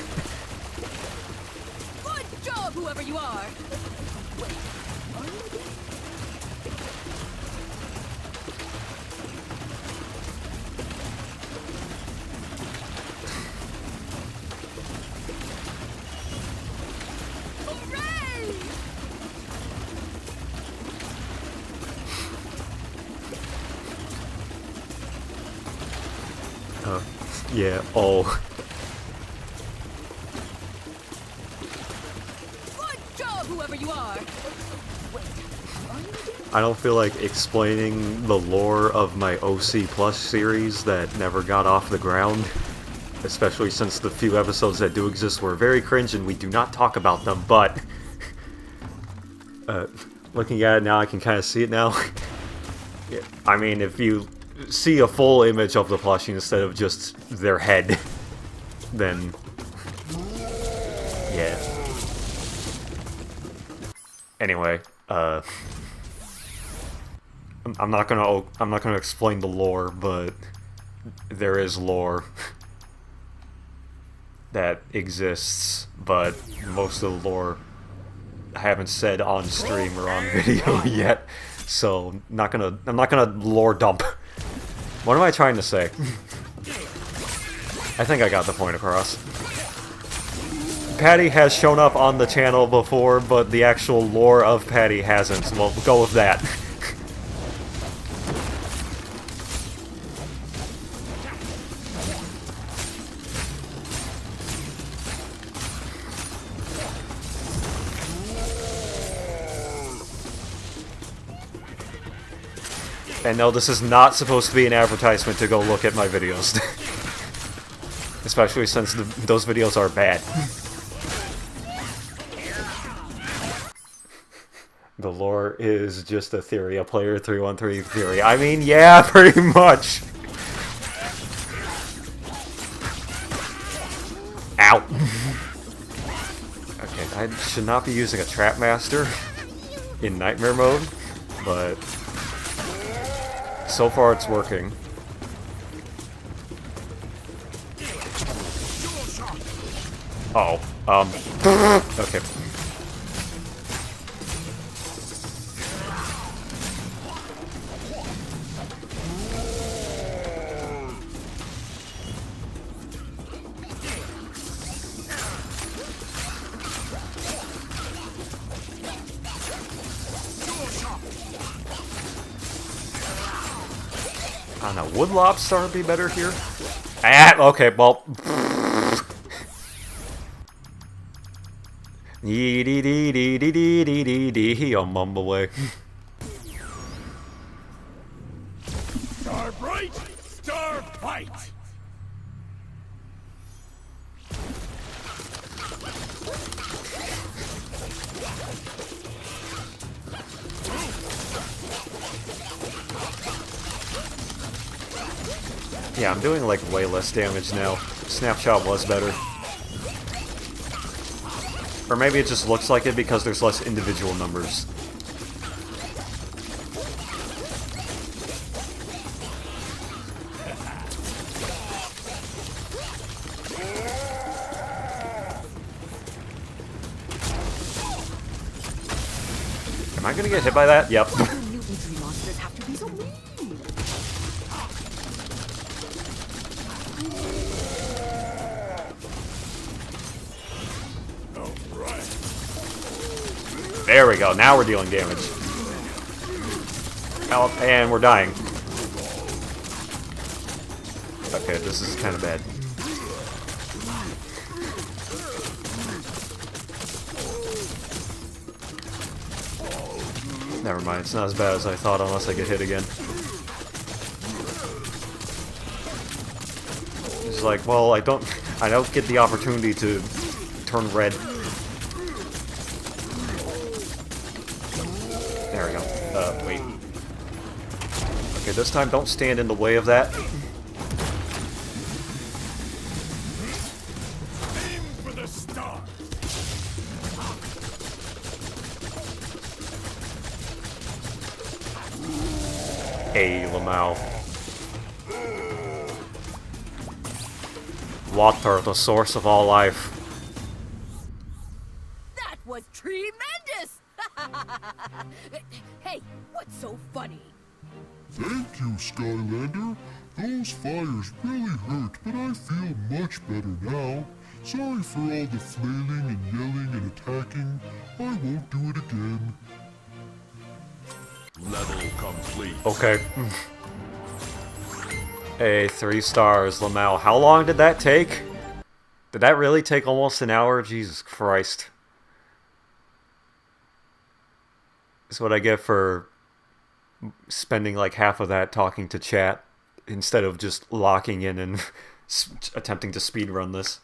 Good job, whoever you are! Yeah, oh. Good job, whoever you are! I don't feel like explaining the lore of my OC Plus series that never got off the ground. Especially since the few episodes that do exist were very cringe and we do not talk about them, but... looking at it now, I can kind of see it now. Yeah, I mean, if you see a full image of the plushie instead of just their head, then... yeah. Anyway, I'm not gonna explain the lore, but there is lore that exists, but most of the lore I haven't said on stream or on video yet, so I'm not gonna lore dump. What am I trying to say? I think I got the point across. Patty has shown up on the channel before, but the actual lore of Patty hasn't, so we'll go with that. And no, this is not supposed to be an advertisement to go look at my videos. Especially since those videos are bad. The lore is just a theory, a player 313 theory. I mean, yeah, pretty much. Ow. Okay, I should not be using a Trap Master in Nightmare mode, but so far it's working. Uh oh, okay. I don't know, would Lobstar be better here? Ah, okay, well. Dee dee dee dee dee dee dee dee dee, he'll mumble away. Star bright, star fight! Yeah, I'm doing like way less damage now. Snapshot was better. Or maybe it just looks like it because there's less individual numbers. Am I gonna get hit by that? Yep. Mutant tree monsters have to be so mean. There we go. Now we're dealing damage. Oh, and we're dying. Okay, this is kind of bad. Never mind, it's not as bad as I thought unless I get hit again. It's like, well, I don't get the opportunity to turn red. There we go. Wait. Okay, this time don't stand in the way of that. Aim for the star. Hey, Lamau. Water, the source of all life. That was tremendous! Hey, what's so funny? Thank you, Skylander. Those fires really hurt, but I feel much better now. Sorry for all the flailing and yelling and attacking. I won't do it again. Level complete. Okay. Hey, 3 stars, Lamau. How long did that take? Did that really take almost an hour? Jesus Christ. That's what I get for spending like half of that talking to chat instead of just locking in and attempting to speedrun this.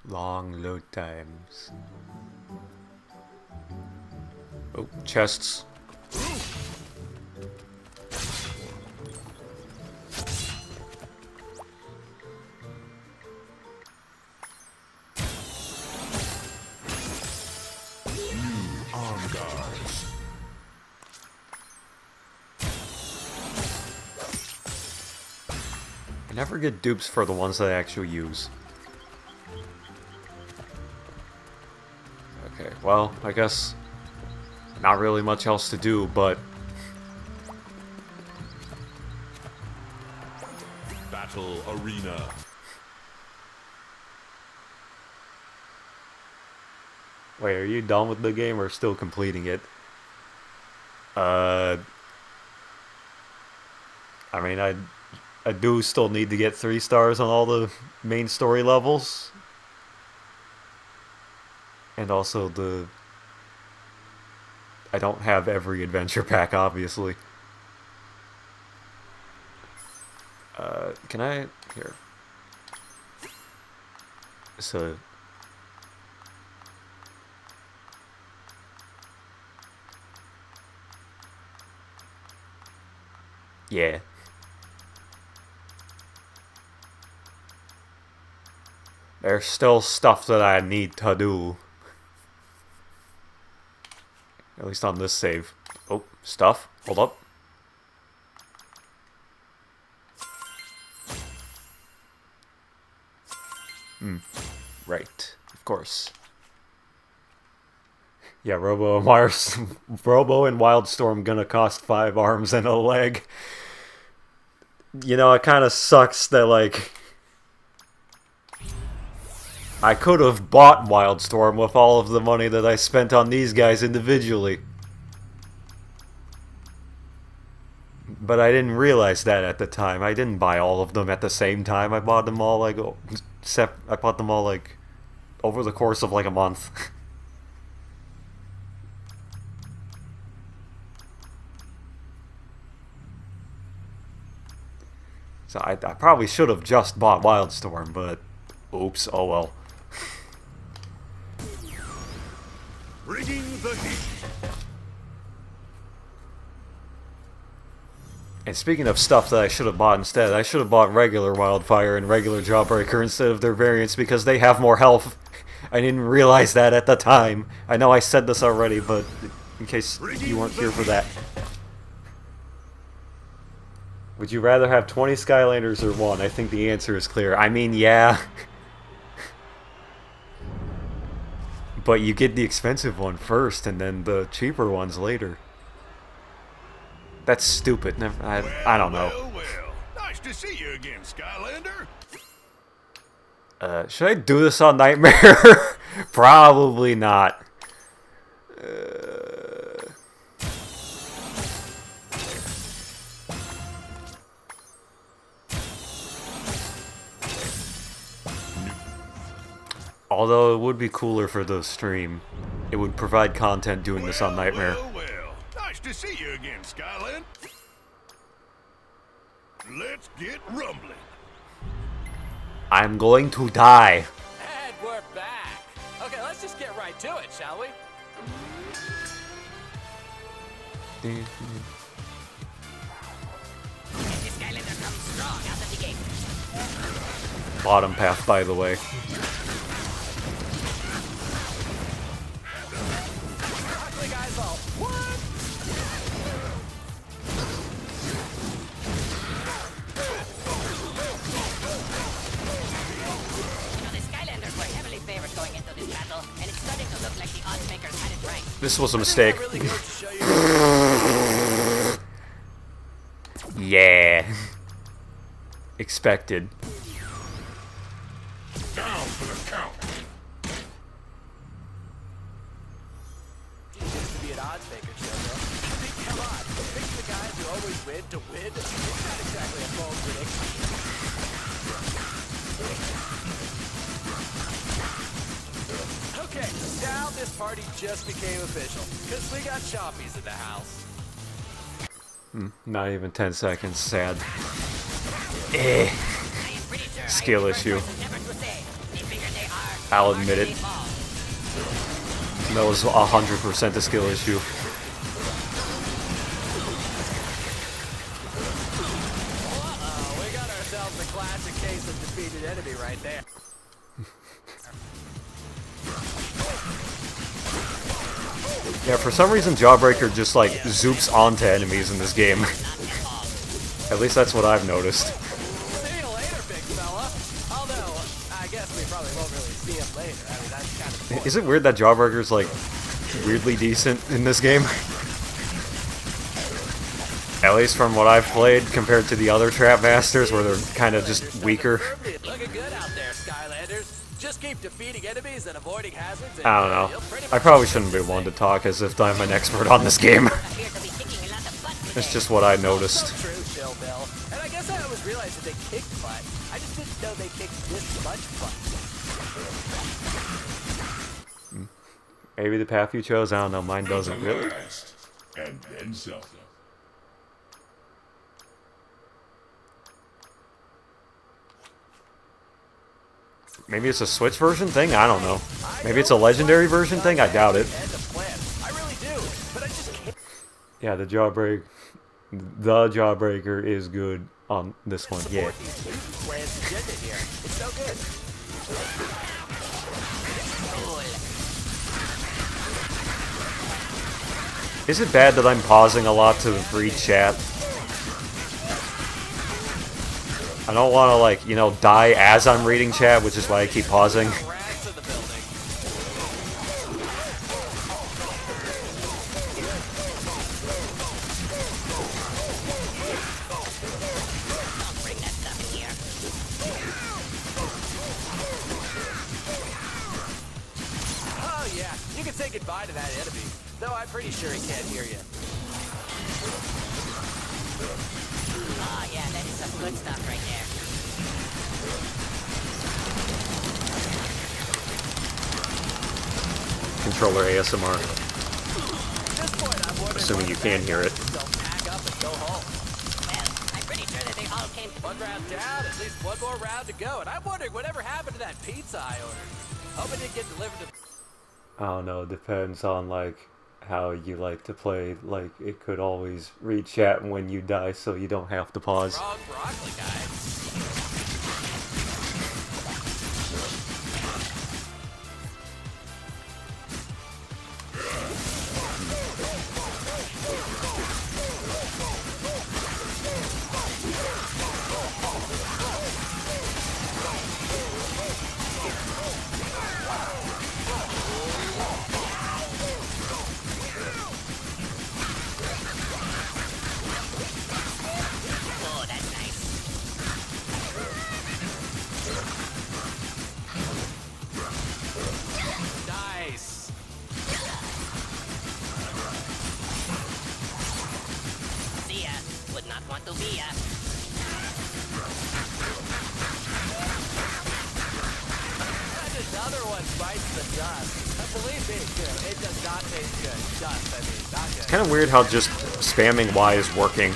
Long load times. Oh, chests. Arm guards. I never get dupes for the ones that I actually use. Okay, well, I guess not really much else to do, but Battle arena. wait, are you done with the game or still completing it? I mean, I do still need to get 3 stars on all the main story levels. And also I don't have every adventure pack, obviously. Can I... Here. So... Yeah. There's still stuff that I need to do. At least on this save. Oh, stuff. Hold up. Right. Of course. Yeah, Robo and Wildstorm gonna cost 5 arms and a leg. You know, it kind of sucks that, like... I could have bought Wildstorm with all of the money that I spent on these guys individually. But I didn't realize that at the time. I didn't buy all of them at the same time. I bought them all like over the course of like a month. So I probably should have just bought Wildstorm, but oops, oh well. Bringing the heat. And speaking of stuff that I should have bought instead, I should have bought regular Wildfire and regular Jawbreaker instead of their variants because they have more health. I didn't realize that at the time. I know I said this already, but in case you weren't here for that. Would you rather have 20 Skylanders or 1? I think the answer is clear. I mean, yeah. But you get the expensive one first, and then the cheaper ones later. That's stupid. Never. I don't know. Well. Nice to see you again, Skylander. Should I do this on Nightmare? Probably not. Although it would be cooler for the stream. It would provide content doing this on Nightmare. Well. Nice to see you again, Skyland. Let's get rumbling. I'm going to die. And we're back. Okay, let's just get right to it, shall we? Bottom path, by the way. Ugly guys all. What? This was a mistake. Yeah. Expected. Down for the count. Used to be an odds maker show, though. I mean, come on. Picking the guys who always win to win, it's not exactly a bold prediction. Okay, now this party just became official, because we got Choppies in the house. Not even 10 seconds. Sad. Eh. Skill issue. I'll admit it. That was 100% a skill issue. Uh-oh, we got ourselves a classic case of defeated enemy right there. Yeah, for some reason Jawbreaker just like zoops onto enemies in this game. At least that's what I've noticed. See you later, big fella. Although, I guess we probably won't really see him later. I mean, that's kind of the point. Is it weird that Jawbreaker's like weirdly decent in this game? At least from what I've played compared to the other Trap Masters where they're kind of just weaker. Looking good out there, Skylanders. Just keep defeating enemies and avoiding hazards. And I don't know. you'll pretty I much probably shouldn't be one to talk as if I'm an expert on this game. It's just what I noticed. So true, Chill Bill. And I guess I always realized that they kicked butt. I just didn't know they kicked this much butt. Maybe the path you chose, I don't know, mine doesn't really. Last, and then Zelda. Maybe it's a Switch version thing? I don't know. Maybe it's a legendary version thing? I doubt it. I really do, but I just can't. Yeah, the Jawbreaker is good on this one, yeah. Plans agenda here. It's so good. Is it bad that I'm pausing a lot to read chat? I don't want to, like, you know, die as I'm reading chat, which is why I keep pausing. Rats in the building. Oh yeah, you can say goodbye to that enemy. Though I'm pretty sure he can't hear you. Oh, yeah, that is some good stuff right there. Controller ASMR. At this point, I'm wondering Assuming why you the can bad hear it. guys just don't pack up and go home. Well, I'm pretty sure that they all came to... One round down, at least one more round to go. And I'm wondering whatever happened to that pizza I ordered. Hope it didn't get delivered to... I don't know, depends on, like, how you like to play. Like, it could always read chat when you die so you don't have to pause. Wrong broccoli guy. want to be a... And another one bites the dust. And believe me, too, it does not taste good. Dust, I mean, not good. Kind of weird how just spamming Y is working.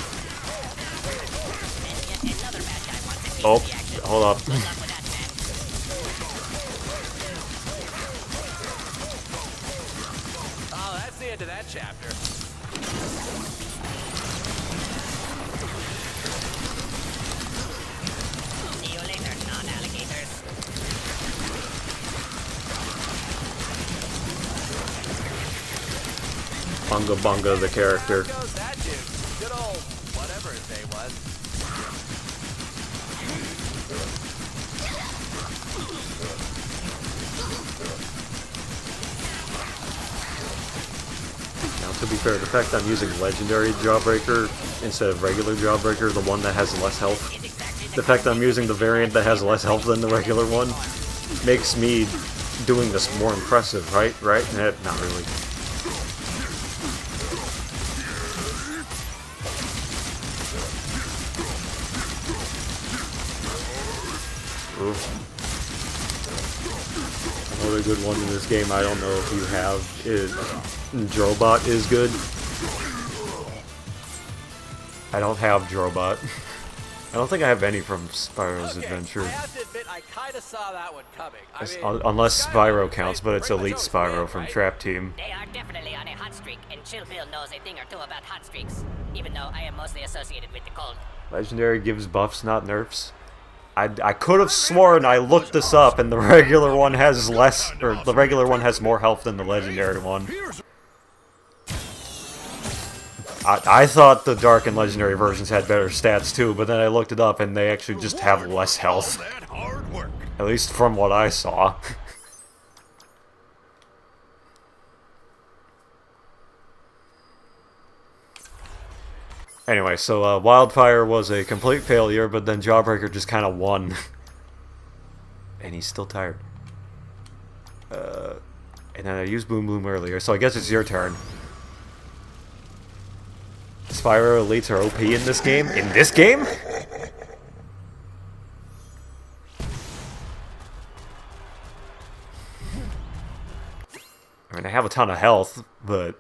And yet another bad guy wants to see Oh, the action. hold up. Good luck with that, man. Oh, that's the end of that chapter. See you later, non-alligators. Bunga Bunga, the character. There goes that dude. Good old whatever his name was. Now, to be fair, the fact I'm using Legendary Jawbreaker instead of regular Jawbreaker, the one that has less health, the fact that I'm using the variant that has less health than the regular one, makes me doing this more impressive, right? Right? Not really. Oof. Another good one in this game I don't know if you have is Drobot is good. I don't have Drobot. I don't think I have any from Spyro's Adventure. I have to admit, I kind of saw that one coming. I mean, Unless Spyro counts, but it's pretty much Elite always Spyro win, from right? Trap Team. They are definitely on a hot streak, and Chill Bill knows a thing or two about hot streaks, even though I am mostly associated with the cold. Legendary gives buffs, not nerfs. I could have sworn I looked this up, and the regular one has less, or the regular one has more health than the legendary one. I thought the Dark and Legendary versions had better stats too, but then I looked it up, and they actually just have less health. At least from what I saw. Anyway, so Wildfire was a complete failure, but then Jawbreaker just kind of won. And he's still tired. And then I used Boom Boom earlier, so I guess it's your turn. Spyro Elites are OP in this game? In this game? I mean, I have a ton of health, but...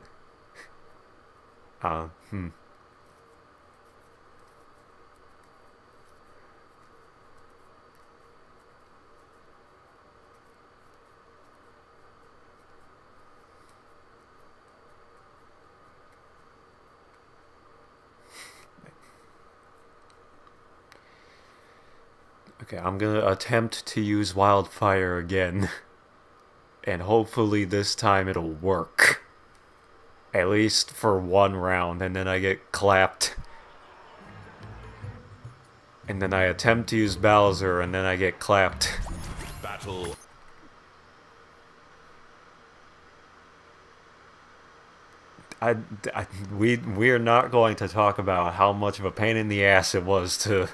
Okay, I'm gonna attempt to use Wildfire again. And hopefully this time it'll work. At least for one round, and then I get clapped. And then I attempt to use Bowser, and then I get clapped. Battle. We are not going to talk about how much of a pain in the ass it was to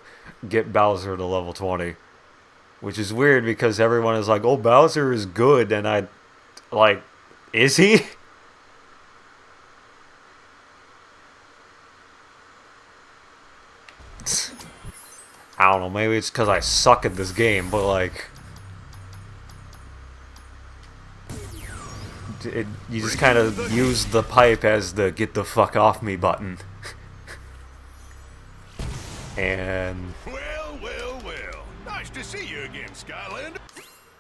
get Bowser to level 20. Which is weird because everyone is like, oh, Bowser is good, and I... Like, is he? I don't know, maybe it's because I suck at this game, but like... you just kind of use the pipe as the get the fuck off me button. And... Well. Nice to see you again, Skylander.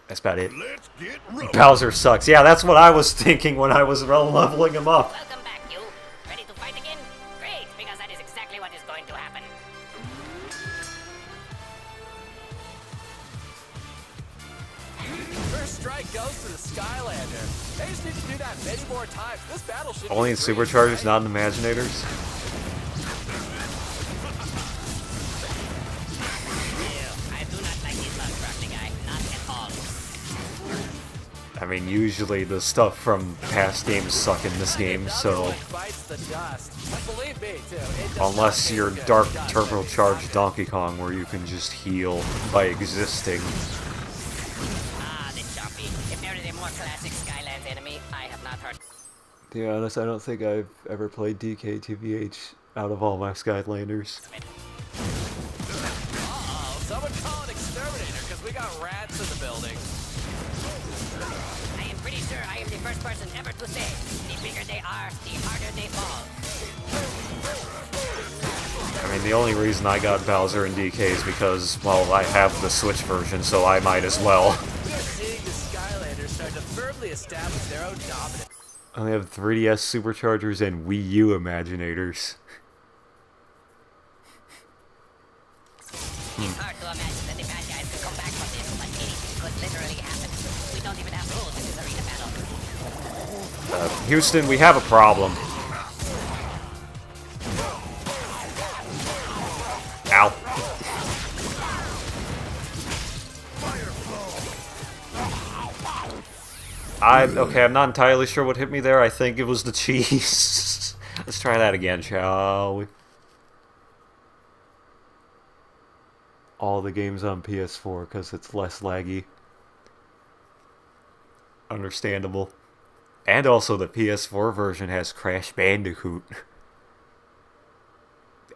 that's about it. Let's get rolling. Bowser sucks. Yeah, that's what I was thinking when I was leveling him up. Welcome back, you. Ready to fight again? Great, because that is exactly what is going to happen. first strike goes to the Skylander. They just need to do that many more times. This battle should Only be in free, Superchargers, right? not in Imaginators. Ew, I do not like this bug crafting guy. Not at all. I mean, usually the stuff from past games suck in this game, so... Bites the dust. And believe me, too, it does Unless not you're taste good. Dark Dust, Turbocharged it's Donkey Kong, where you can just heal by existing. Ah, the choppy. If there is a more classic Skylands enemy, I have not heard. To be honest, I don't think I've ever played DKTVH out of all my Skylanders. Uh-oh, someone call an exterminator, because we got rats in the building. I am pretty sure I am the first person ever to say, the bigger they are, the harder they fall. I mean, the only reason I got Bowser and DK is because, well, I have the Switch version, so I might as well. We're seeing the Skylanders start to firmly establish their own dominance. I only have 3DS Superchargers and Wii U Imaginators. It's hard to imagine that the bad guys could come back from this, but anything could literally happen. We don't even have rules in this arena battle. Houston, we have a problem. Ow. Okay, I'm not entirely sure what hit me there. I think it was the cheese. Let's try that again, shall we? All the games on PS4 because it's less laggy. Understandable. And also the PS4 version has Crash Bandicoot.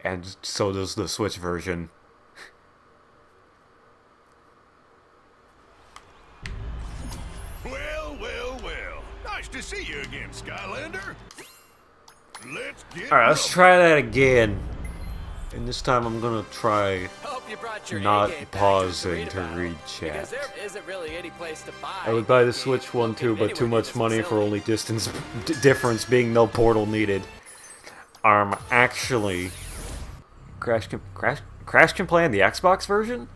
And so does the Switch version. Well. Nice to see you again, Skylander. Let's get Alright, let's try that again. And this time I'm gonna try Hope you brought your not A-game back pausing to battle, read because chat. there isn't really any place to buy. I would buy the a Switch one located too, but too anywhere much near money this for only facility. distance difference being no portal needed. Actually, Crash can play on the Xbox version?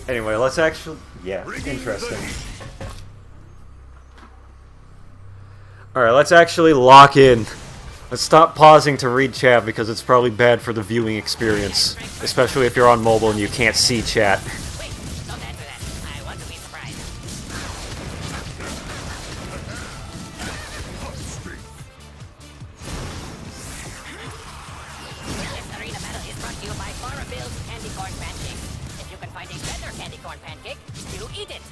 Anyway, let's actually... Yeah, interesting. Alright, let's actually lock in. Let's stop pausing to read chat because it's probably bad for the viewing experience. Especially if you're on mobile and you can't see chat. Wait, don't answer that. I want to be surprised. This arena battle is brought to you by Farabille's Candy Corn Pancake. If you can find a better candy corn pancake, you eat it.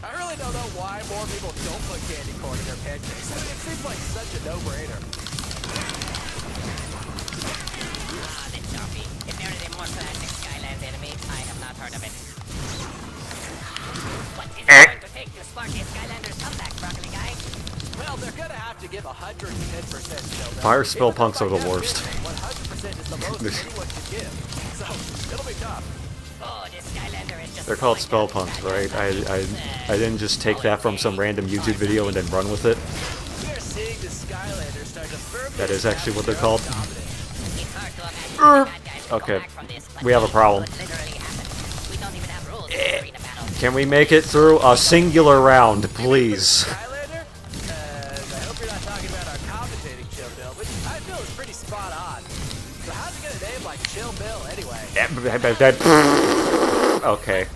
I really don't know why more people don't put candy corn in their pancakes. I mean, it seems like such a no-brainer. Ah, the Choppy. If there is a more classic Skylands enemy, I have not heard of it. What is it going to take to spark a Skylanders comeback, Broccoli Guy? Well, they're gonna have to give 110% still. Fire spell punks are the worst. 100% is the most anyone can give. So, it'll be tough. Oh, this Skylander is just They're called going spell down punks, the right? I didn't just take that from some random YouTube video and then run with it. We're seeing the Skylanders start to firmly That is actually what they're establish called. It's hard to imagine that the bad guys could Okay, come back from this, but we have a anything problem. could literally happen. We don't even have rules in this arena battle. Can we make it through a singular round, please? Skylander? I hope you're not talking about our commentating Chill Bill, which I feel is pretty spot on. So how'd you get a name like Chill Bill anyway? Okay.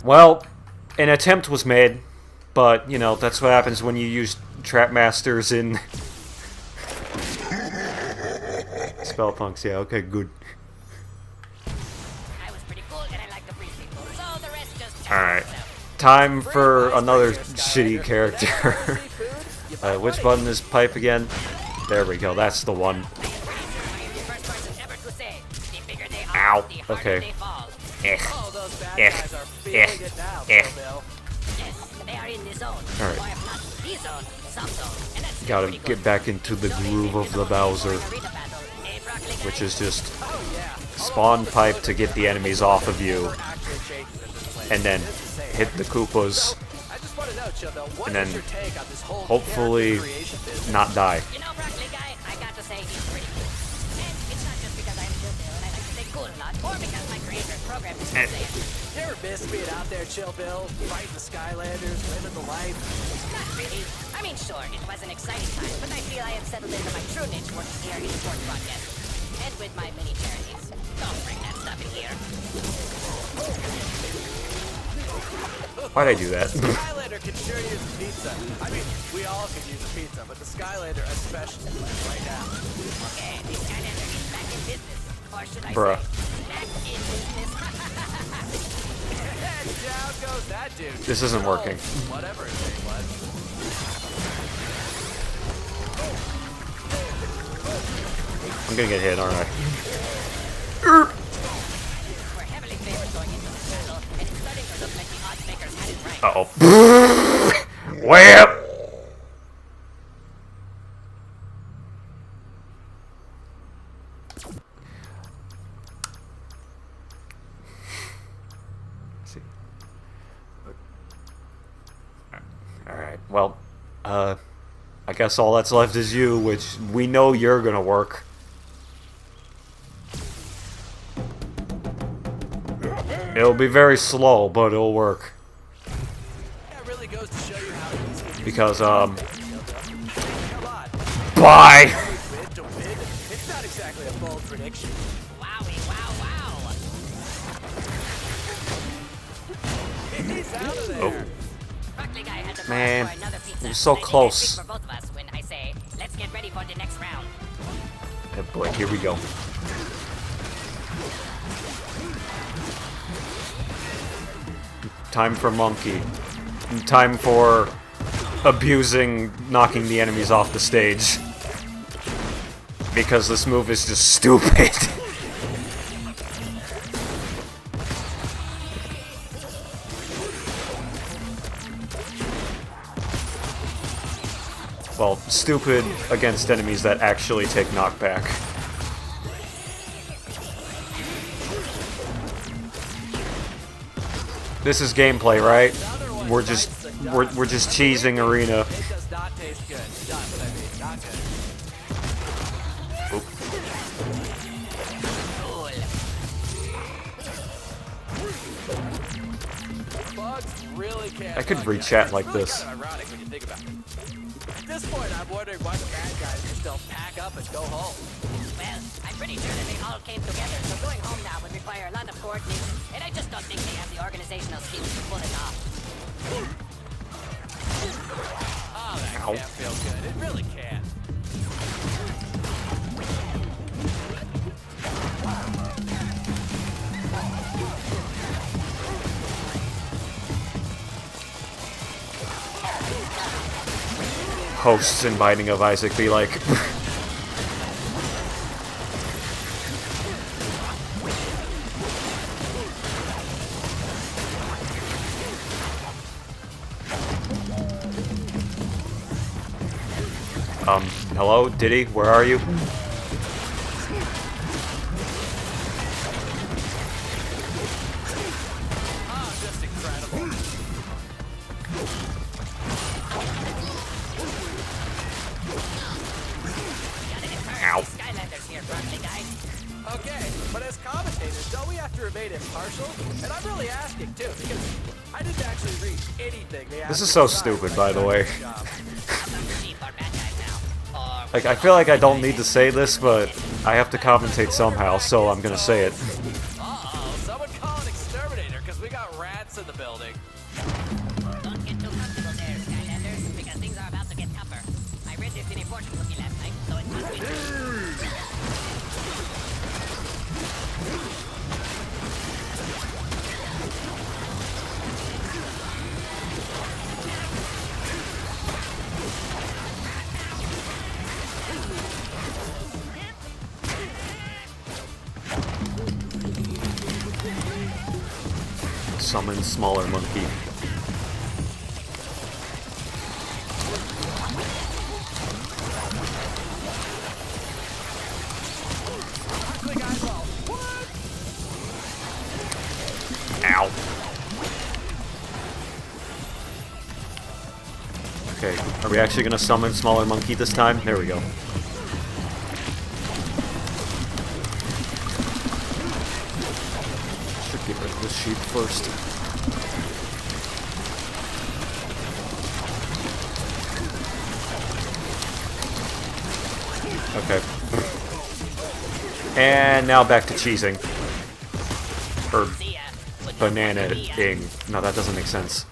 Well, an attempt was made, but, you know, that's what happens when you use Trap Masters in... Spell punks, yeah, okay, good. I was pretty cool and I like to freeze people, so the rest just Alright. Time for another shitty character. Which button is pipe again? There we go, that's the one. I am the first person ever to say, the bigger they are, Ow, the harder okay. they fall. All those bad Eh, guys are eh, feeling it now, eh. Chill Bill. Yes, they are in the zone. Alright. Or if not, the zone, sub-zone. And that's Gotta pretty get good. back into the So groove of the Bowser, arena battle, eh, Broccoli Guy? which is just Oh yeah. spawn pipe to get the enemies off of you, Actually changes at this place. and then It's insane. hit the Koopas, I just want to know, Chill Bill, what and is then your take on this whole hopefully character creation business? not die. You know, Broccoli Guy, I got to say he's pretty cool. And it's not just because I'm Chill Bill and I like to take cool or not, or because my creator programmed this to say it. You ever miss being out there, Chill Bill? Fighting the Skylanders, living the life? Not really. I mean, sure, it was an exciting time, but I feel I have settled into my true niche working here in sports broadcasting. And with my many charities. Don't bring that stuff in here. Why'd I do that? Skylander can sure use a pizza. I mean, we all could use a pizza, but the Skylander especially, right now. Okay, the Skylander is back in business. Or should I Bruh. say, back in business. And down goes that dude. This isn't working. Whatever his name was. I'm gonna get hit, aren't I? We're heavily favored going into this battle, and it's starting to look like the odds makers had it right. Uh-oh. Way up! See. Alright, well, I guess all that's left is you, which we know you're gonna work. It'll be very slow, but it'll work. That really goes to show you how easy it is. Because, Come on. bye! Win to win. It's not exactly a bold prediction. Wowie, wow, wow. He's out of there. Oh. Buckley guy had to Man, borrow for another pizza. it was so I think I close. speak for both of us when I say, let's get ready for the next round. Oh boy, here we go. Time for monkey. Time for abusing, knocking the enemies off the stage. Because this move is just stupid. Well, stupid against enemies that actually take knockback. This is gameplay, right? We're just cheesing arena. It does not taste good. Does, I mean, not good. Bugs really can't. I could bug re-chat guys. like It's really this. kind of ironic when you think about it. At this point, I'm wondering why the bad guys just don't pack up and go home. Well, I'm pretty sure that they all came together, so going home now would require a lot of coordination, and I just don't think they have the organizational skills to pull it off. Oh, that Ow. can't feel good. It really can't. Hosts in Binding of Isaac be like... hello? Diddy? Where are you? Oh, just incredible. Ow. Skylanders here, Broccoli guy. Okay, but as commentators, don't we have to remain impartial? And I'm really asking, too, because I didn't actually read anything they asked This is me so to decide stupid, when by I the got way. this job. Sheep are bad guys now. Or Like, I feel like I don't need to say this, but I have to commentate somehow, so I'm gonna say it. Uh-oh, someone call an exterminator, because we got rats in the building. don't get too comfortable there, Skylanders, because things are about to get tougher. I read this in a fortune cookie last night, so it must be true. Summon smaller monkey. Quick eyeball. What? Ow. Okay, are we actually gonna summon smaller monkey this time? There we go. the sheep first. Okay. And now back to cheesing. Or banana-ing. No, that doesn't make sense.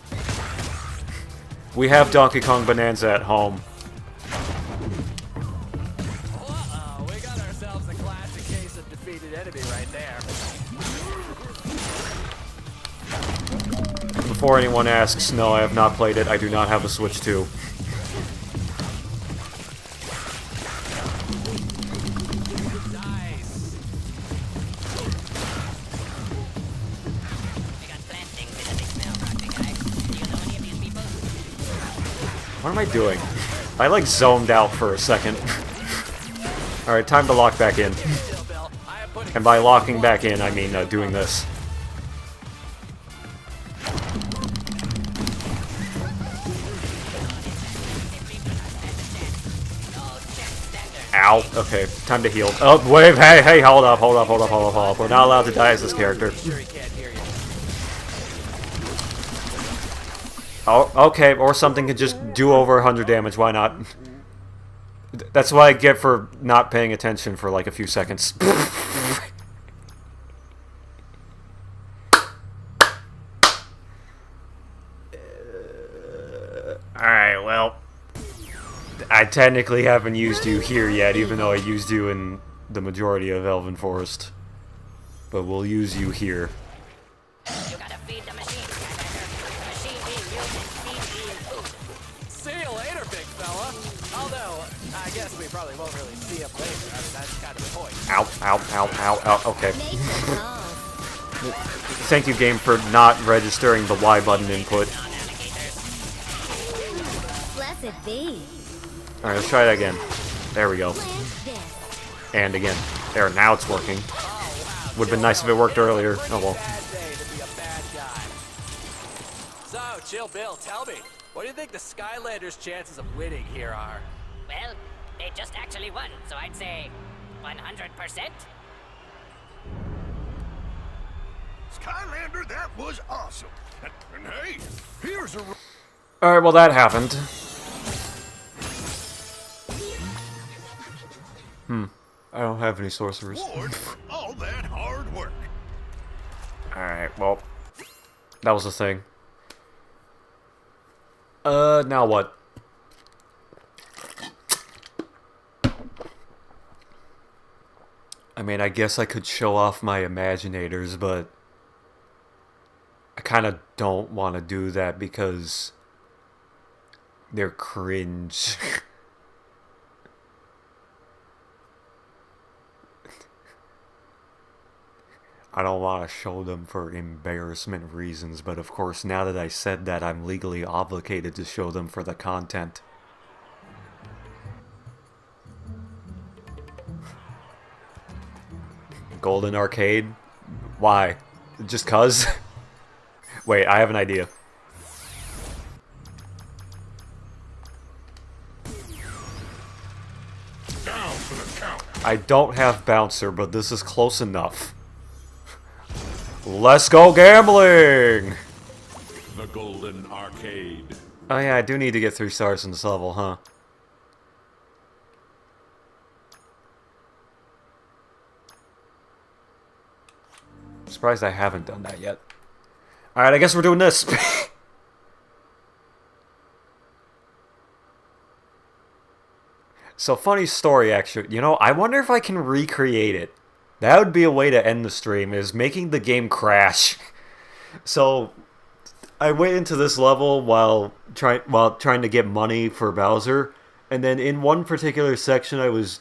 We have Donkey Kong Bonanza at home. Uh-oh, we got ourselves a classic case of defeated enemy right there. Before anyone asks, no, I have not played it. I do not have a Switch 2. Nice. I got plant things that they smell, Rocky guy. Do you know any of these people? What am I doing? I like zoned out for a second. Alright, time to lock back in. Chill, Bill. I am putting And by locking back in, I mean doing this. Ow. Okay, time to heal. Oh, wait, hey, hold up. We're not allowed to die as this character. sure he can't hear you. Oh, okay, or something could just do over 100 damage, why not? That's what I get for not paying attention for like a few seconds. Alright, well, I technically haven't used you here yet, even though I used you in the majority of Elven Forest. But we'll use you here. You gotta feed the machine, Skylander. The machine being used is feed being food. See you later, big fella. Although, I guess we probably won't really see him later. I mean, that's kind of the point. Ow. Okay. Make the call. Thank you, game, for not registering the Y button input. Blessed be. Alright, let's try that again. There we go. Plant this. And again. There, now it's working. Would've been nice if it worked earlier. Oh well. Bad day to be a bad guy. So, Chill Bill, tell me, what do you think the Skylanders' chances of winning here are? Well, they just actually won, so I'd say 100%. Skylander, that was awesome. And hey, here's a... Alright, well that happened. I don't have any sorcerers. reward for all that hard work. Alright, well. That was the thing. Now what? I mean, I guess I could show off my Imaginators, but I kind of don't want to do that because they're cringe. I don't want to show them for embarrassment reasons, but of course, now that I said that, I'm legally obligated to show them for the content. Golden Arcade? Why? Just cuz? Wait, I have an idea. Down for the count. I don't have Bouncer, but this is close enough. Let's go gambling! The Golden Arcade. Oh yeah, I do need to get 3 stars in this level, huh? I'm surprised I haven't done that yet. Alright, I guess we're doing this. So, funny story, actually. You know, I wonder if I can recreate it. That would be a way to end the stream, is making the game crash. So, I went into this level while trying to get money for Bowser, and then in one particular section I was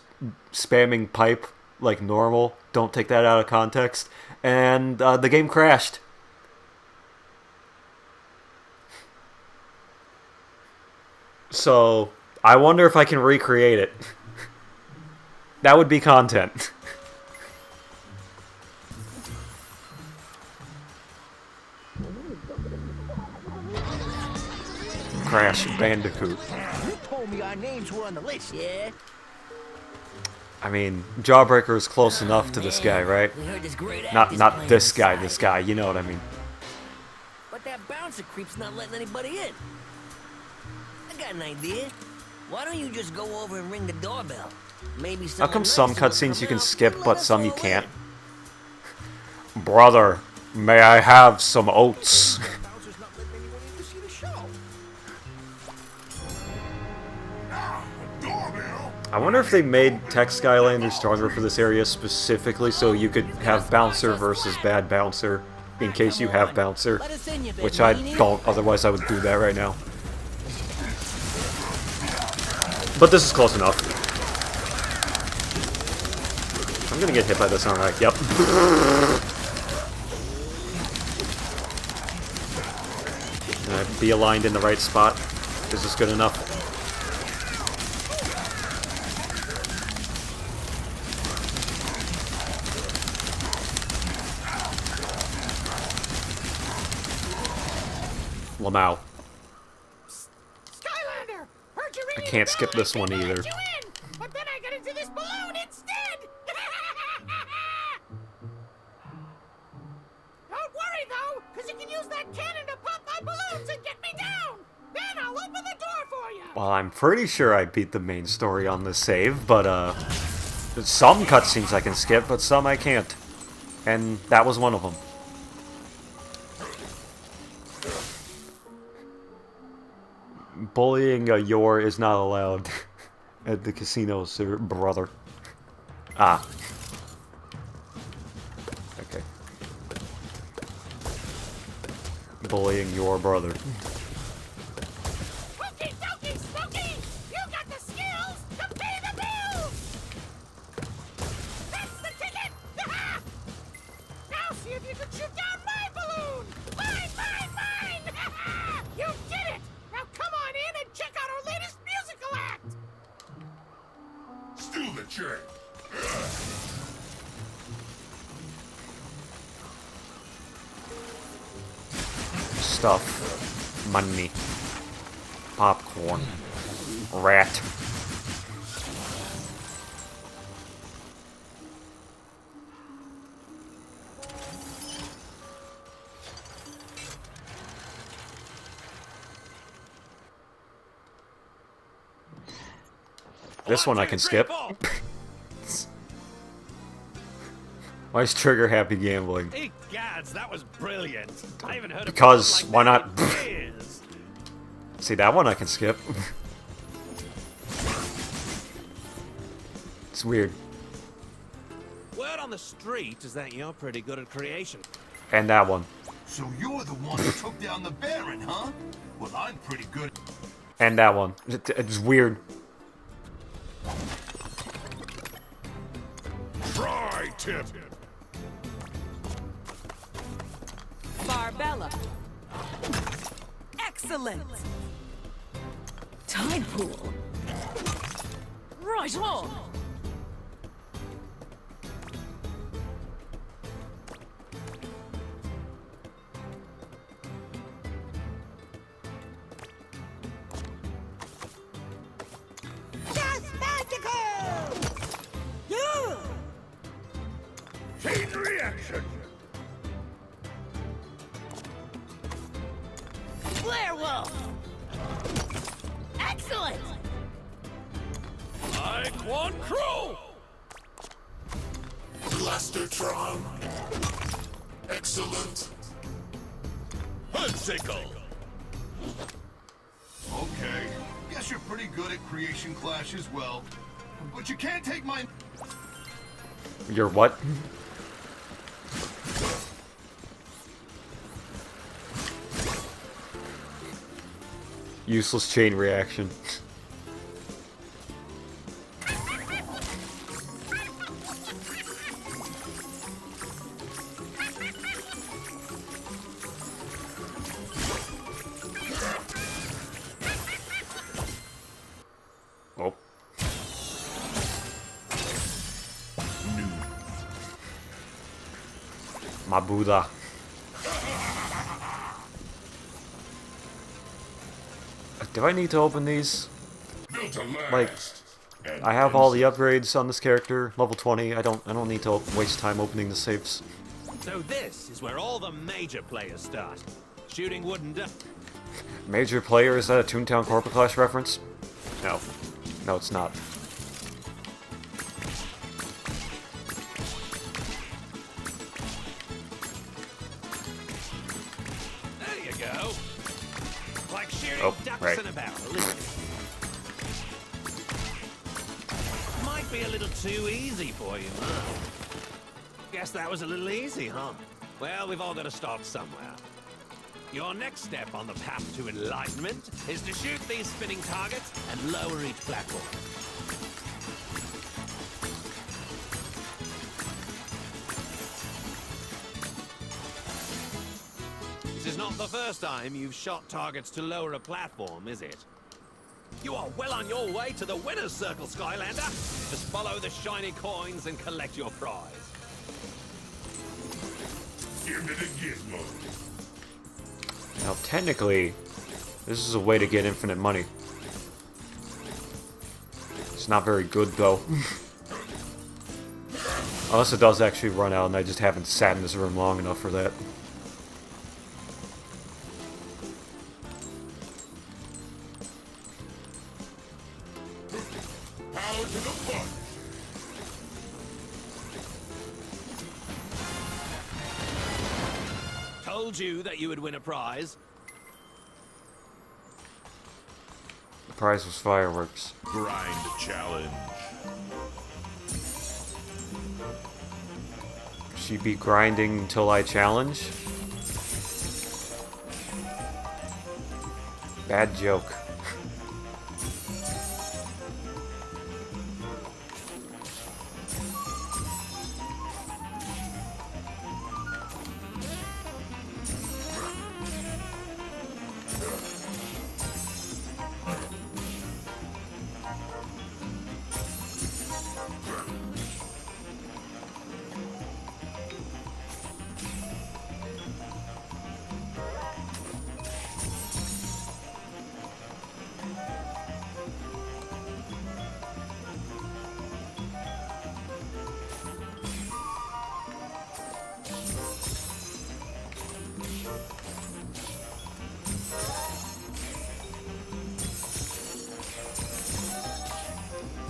spamming pipe like normal. Don't take that out of context. And the game crashed. So, I wonder if I can recreate it. That would be content. Crash Bandicoot. You told me our names were on the list, yeah? I mean, Jawbreaker is close enough to this guy, right? We heard this great Not actor's not playing this guy, inside. this guy. You know what I mean? But that bouncer creep's not letting anybody in. I got an idea. Why don't you just go over and ring the doorbell? Maybe How come someone some nice will cutscenes you come can out skip, and but let us some you all can't? in. Brother, may I have some oats? Bowser's not letting anyone in to see the show. I wonder if they made Tech Skylanders stronger for this area specifically so you could have Bouncer versus Bad Bouncer in case you have Bouncer, Let us in, you big which I meanie. don't, otherwise I would do that right now. But this is close enough. I'm gonna get hit by this, aren't I? Yep. Can I be aligned in the right spot? Is this good enough? Lamau. Skylander! Heard you I ringing can't the skip bell this and one I either. let you in, but then I got into this balloon instead! Don't worry though, because you can use that cannon to pop my balloons and get me down! Then I'll open the door for you! Well, I'm pretty sure I beat the main story on this save, but some cutscenes I can skip, but some I can't. And that was one of them. Bullying a Yor is not allowed at the casino, sir, brother. Ah. Okay. Bullying your brother. Hokey dokey, Smokey! You got the skills to pay the bills! That's the ticket! Now see if you can shoot down my balloon! Mine, mine, mine! You did it! Now come on in and check out our latest musical act! Steal the check. Stuff. Money. Popcorn. Rat. This one I can skip. Why is Trigger happy gambling? Hey, gads, that was brilliant. I haven't heard Because, why not? years. See, that one I can skip. It's weird. Word on the street is that you're pretty good at creation. And that one. So you're the one who took down the Baron, huh? Well, I'm pretty good. And that one. It's weird. Try, Tip. Barbella. Excellent. Tide pool. Right on. That's magical! Yeah! Chain reaction. Werewolf. Excellent. I want crow! Blastertron. Excellent. Hoodsicle! Okay. Guess you're pretty good at creation clash as well. But you can't take my... You're what? Useless chain reaction. Oh. My Buddha. Do I need to open these? Built to last. Like, I have all the upgrades on this character, level 20. I don't need to waste time opening the safes. So this is where all the major players start. Shooting wooden duck. Major player, is that a Toontown Corporate Clash reference? No. No, it's not. There you go. Like shooting Oh, ducks right. in a barrel, isn't it? Might be a little too easy for you, huh? Guess that was a little easy, huh? Well, we've all got to start somewhere. Your next step on the path to enlightenment is to shoot these spinning targets and lower each platform. This is not the first time you've shot targets to lower a platform, is it? You are well on your way to the winner's circle, Skylander. Just follow the shiny coins and collect your prize. Give me the gizmo. Now, technically, this is a way to get infinite money. It's not very good, though. Unless it does actually run out, and I just haven't sat in this room long enough for that. Power to the button. Told you that you would win a prize. The prize was fireworks. Grind challenge. She be grinding until I challenge? Bad joke.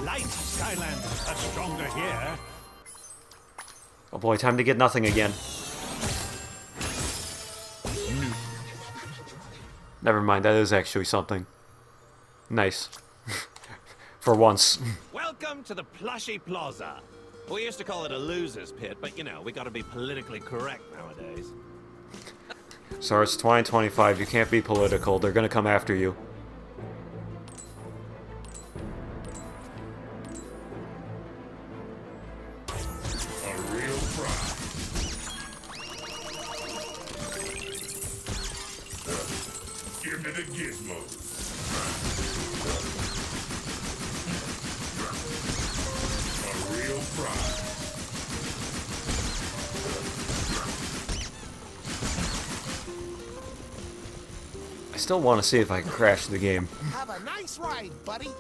Light Skylanders are stronger here. Oh boy, time to get nothing again. Never mind, that is actually something. Nice. For once. Welcome to the Plushy Plaza. We used to call it a loser's pit, but you know, we gotta be politically correct nowadays. Sorry, it's 2025, you can't be political, they're gonna come after you. A real prize. Give me the gizmo. A real prize. I still want to see if I can crash the game. Have a nice ride, buddy.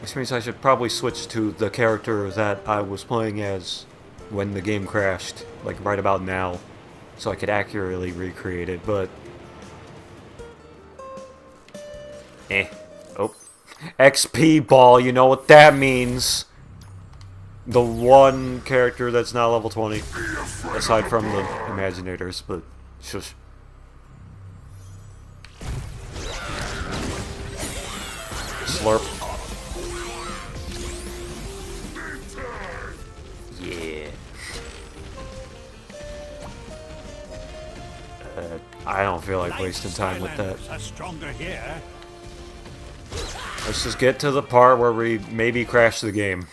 Which means I should probably switch to the character that I was playing as when the game crashed, like right about now, so I could accurately recreate it, but... Oh. XP ball, you know what that means! The one character that's not level 20, aside from the Imaginators, but shush. Slurp. Yeah. I don't feel like wasting time with that. Skylanders are stronger here. Let's just get to the part where we maybe crash the game.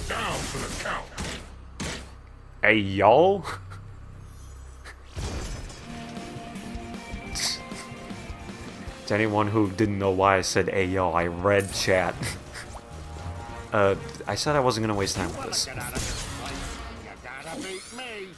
Down for the count. Hey, y'all? To anyone who didn't know why I said hey, y'all, I read chat. I said I wasn't gonna waste time with this. Get out of this place. You gotta beat me.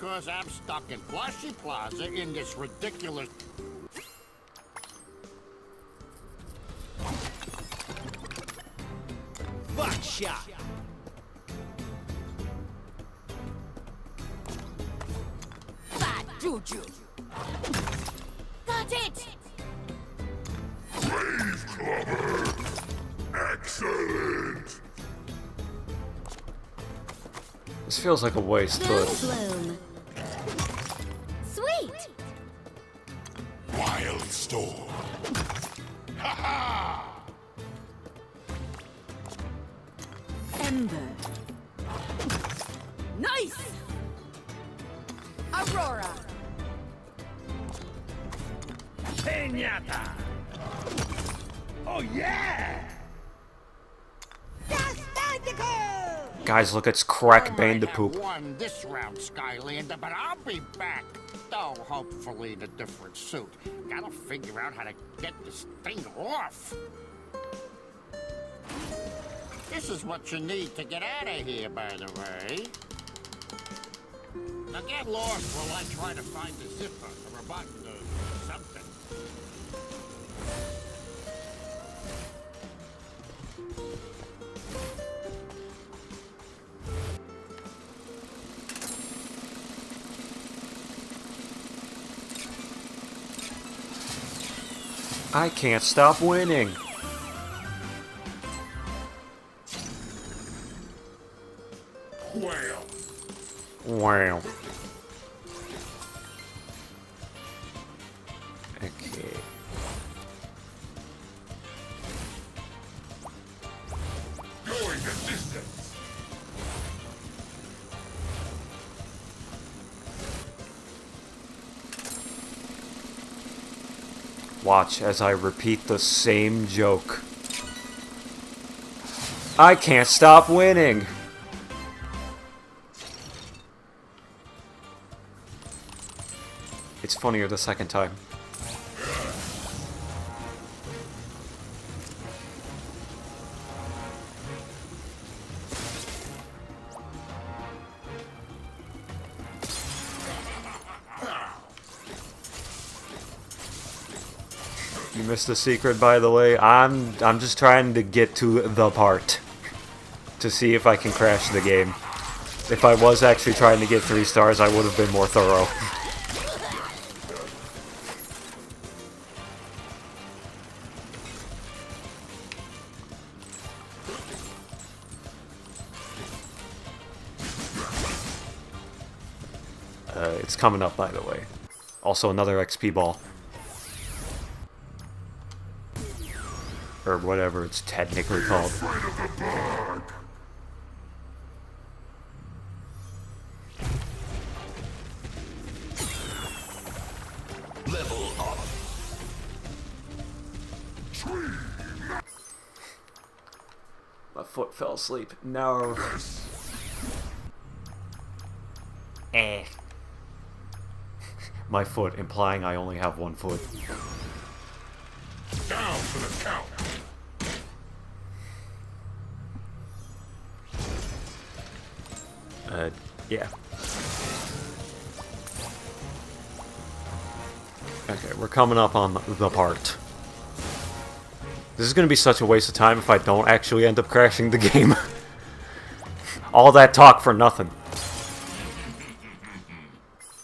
because I'm stuck in Plushy Plaza in this ridiculous... Buckshot! Bad juju. Got it! Wave Clubber! Excellent! This feels like a waste, but Bloom. Sweet! Wildstorm! Ha ha! Ember. Nice! Aurora. Piñata! Oh yeah! guys, look, it's Crack I might Bandipoop. have won this round, Skylander, but I'll be back. Though, hopefully in a different suit. Gotta figure out how to get this thing off. This is what you need to get out of here, by the way. Now get lost while I try to find the zipper or a button or something. I can't stop winning. Whale! Wow. Okay. Going the distance! Watch as I repeat the same joke. I can't stop winning. It's funnier the second time. You missed the secret, by the way. I'm just trying to get to the part to see if I can crash the game. If I was actually trying to get 3 stars, I would have been more thorough. It's coming up, by the way. Also, another XP ball. Or whatever it's technically called. Afraid of the bug! Level up! My foot fell asleep. No. Eh. My foot, implying I only have 1 foot. Down for the count! Yeah. Okay, we're coming up on the part. This is gonna be such a waste of time if I don't actually end up crashing the game. All that talk for nothing.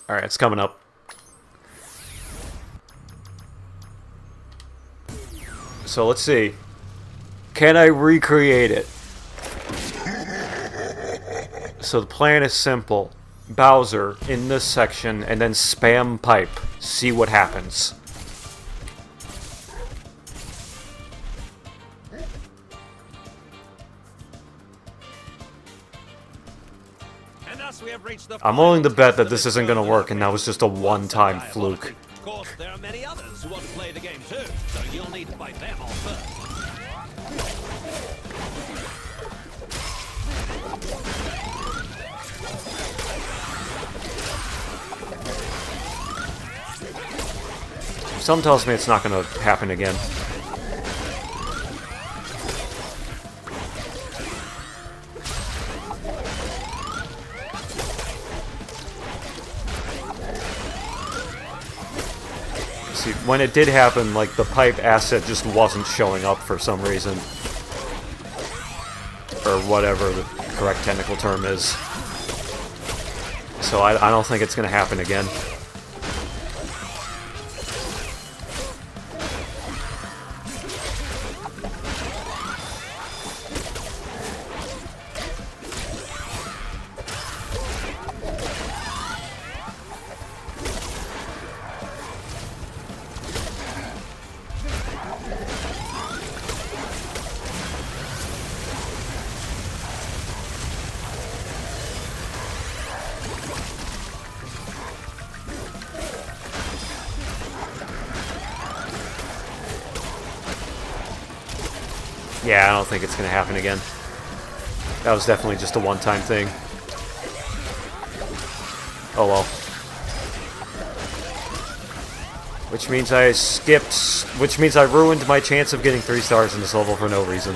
Alright, it's coming up. So let's see. Can I recreate it? So the plan is simple. Bowser in this section and then spam pipe. See what happens. And thus we have reached the I'm willing to bet that this isn't gonna work and that was just a one-time fluke. Of course, there are many others who want to play the game too, so you'll need to fight them off first. Something tells me it's not gonna happen again. when it did happen, like, the pipe asset just wasn't showing up for some reason. Or whatever the correct technical term is. So I don't think it's gonna happen again. Yeah, I don't think it's gonna happen again. That was definitely just a one-time thing. Oh well. Which means I skipped... Which means I ruined my chance of getting 3 stars in this level for no reason.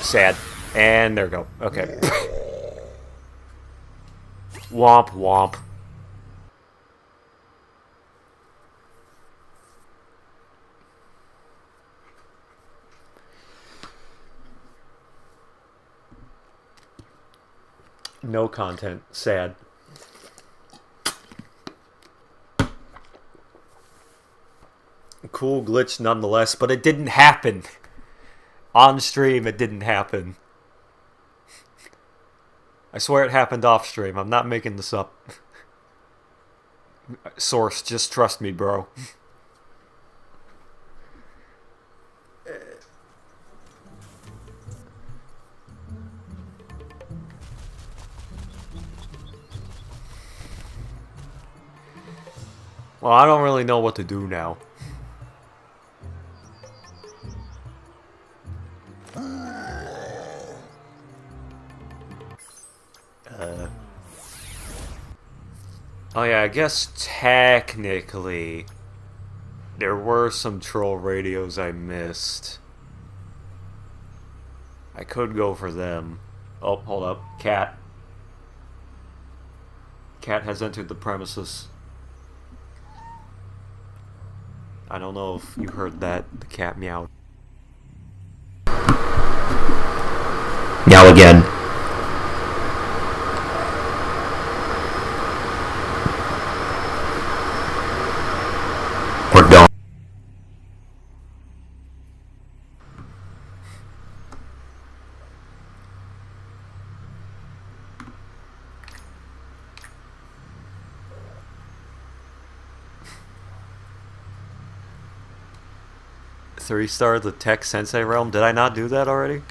Sad. And there we go. Okay. Womp womp. No content. Sad. Cool glitch nonetheless, but it didn't happen. On stream, it didn't happen. I swear it happened off stream. I'm not making this up. Source, just trust me, bro. Well, I don't really know what to do now. Oh yeah, I guess technically there were some troll radios I missed. I could go for them. Oh, hold up. Cat. Cat has entered the premises. I don't know if you heard that. The cat meowed. Meow again. We're done. Three-star the Tech Sensei realm. Did I not do that already?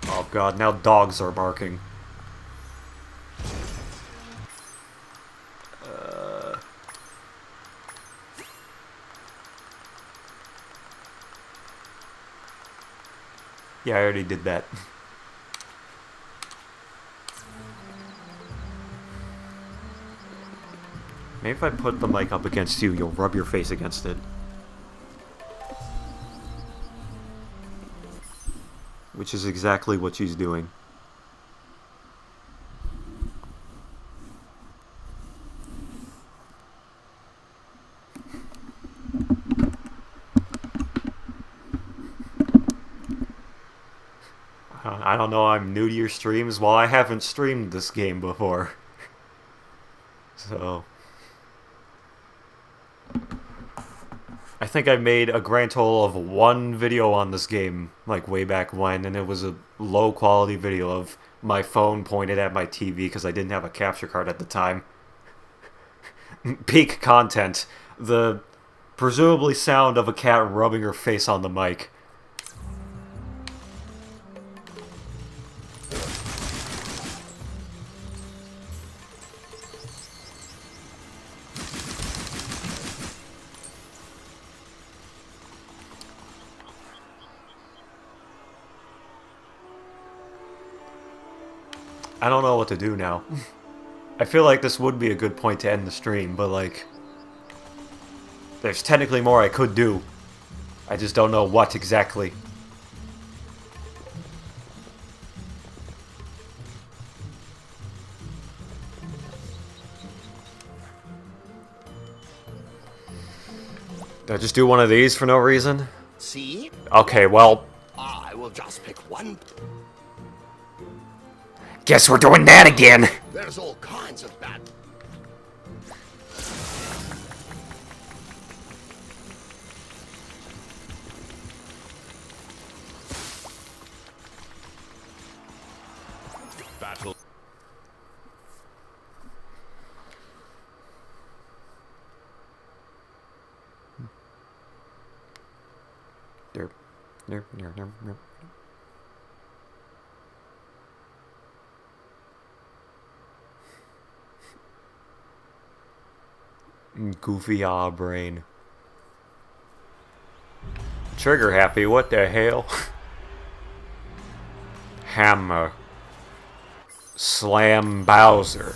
Oh god, now dogs are barking. Yeah, I already did that. Maybe if I put the mic up against you, you'll rub your face against it. Which is exactly what she's doing. I don't know, I'm new to your streams. Well, I haven't streamed this game before. So... I think I made a grand total of 1 video on this game, like way back when, and it was a low quality video of my phone pointed at my TV because I didn't have a capture card at the time. Peak content. The presumably sound of a cat rubbing her face on the mic. I don't know what to do now. I feel like this would be a good point to end the stream, but like... there's technically more I could do. I just don't know what exactly. Did I just do one of these for no reason? See? Okay, well, I will just pick one. guess we're doing that again. There's all kinds of bad. Battle. Derp, derp, derp, derp, derp. Goofy brain. Trigger happy, what the hell? Hammer. Slam Bowser.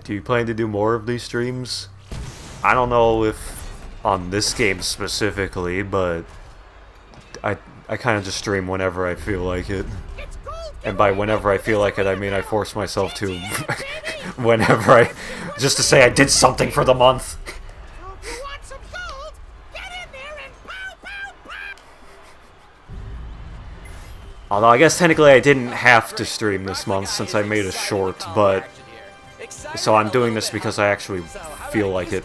Do you plan to do more of these streams? I don't know if on this game specifically, but I kind of just stream whenever I feel like it. And by whenever I feel like it, I mean I force myself to whenever just to say I did something for the month. Although I guess technically I didn't have to stream this month since I made a short, but so I'm doing this because I actually feel like it.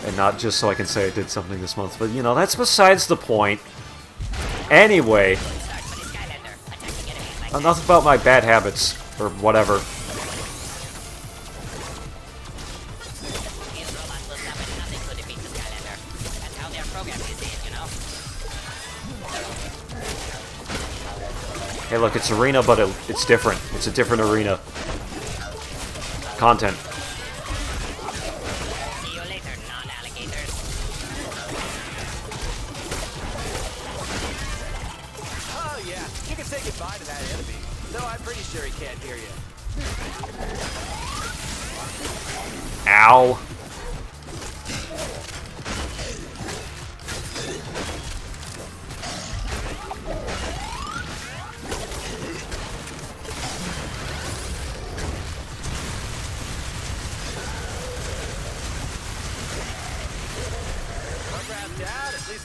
And not just so I can say I did something this month, but you know, that's besides the point. Anyway, enough about my bad habits, or whatever. Hey look, it's arena, but it's different. It's a different arena. Content. See you later, non-alligators. Oh yeah, you can say goodbye to that enemy. Though I'm pretty sure he can't hear you. Ow.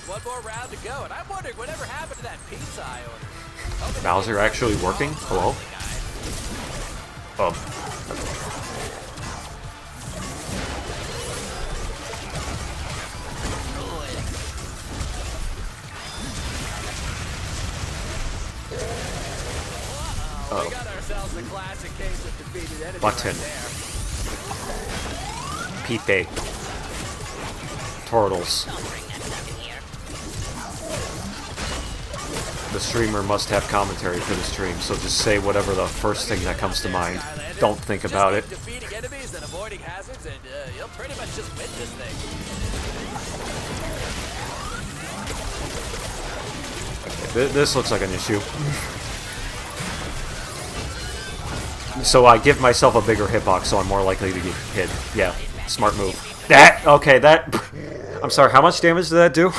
One more round to go, and I'm wondering whatever happened to that pizza I ordered. Bowser actually working? Hello? Oh. Uh-oh. We got ourselves a classic case of defeated enemies Button. right Pite. there. Turtles. The streamer must have commentary for the stream, so just say whatever the first thing that comes to mind. Don't think about it. Defeating enemies and avoiding hazards, and you'll pretty much just win this thing. Okay, this looks like an issue. So I give myself a bigger hitbox, so I'm more likely to get hit. Yeah, smart move. That okay, that. I'm sorry. How much damage did that do?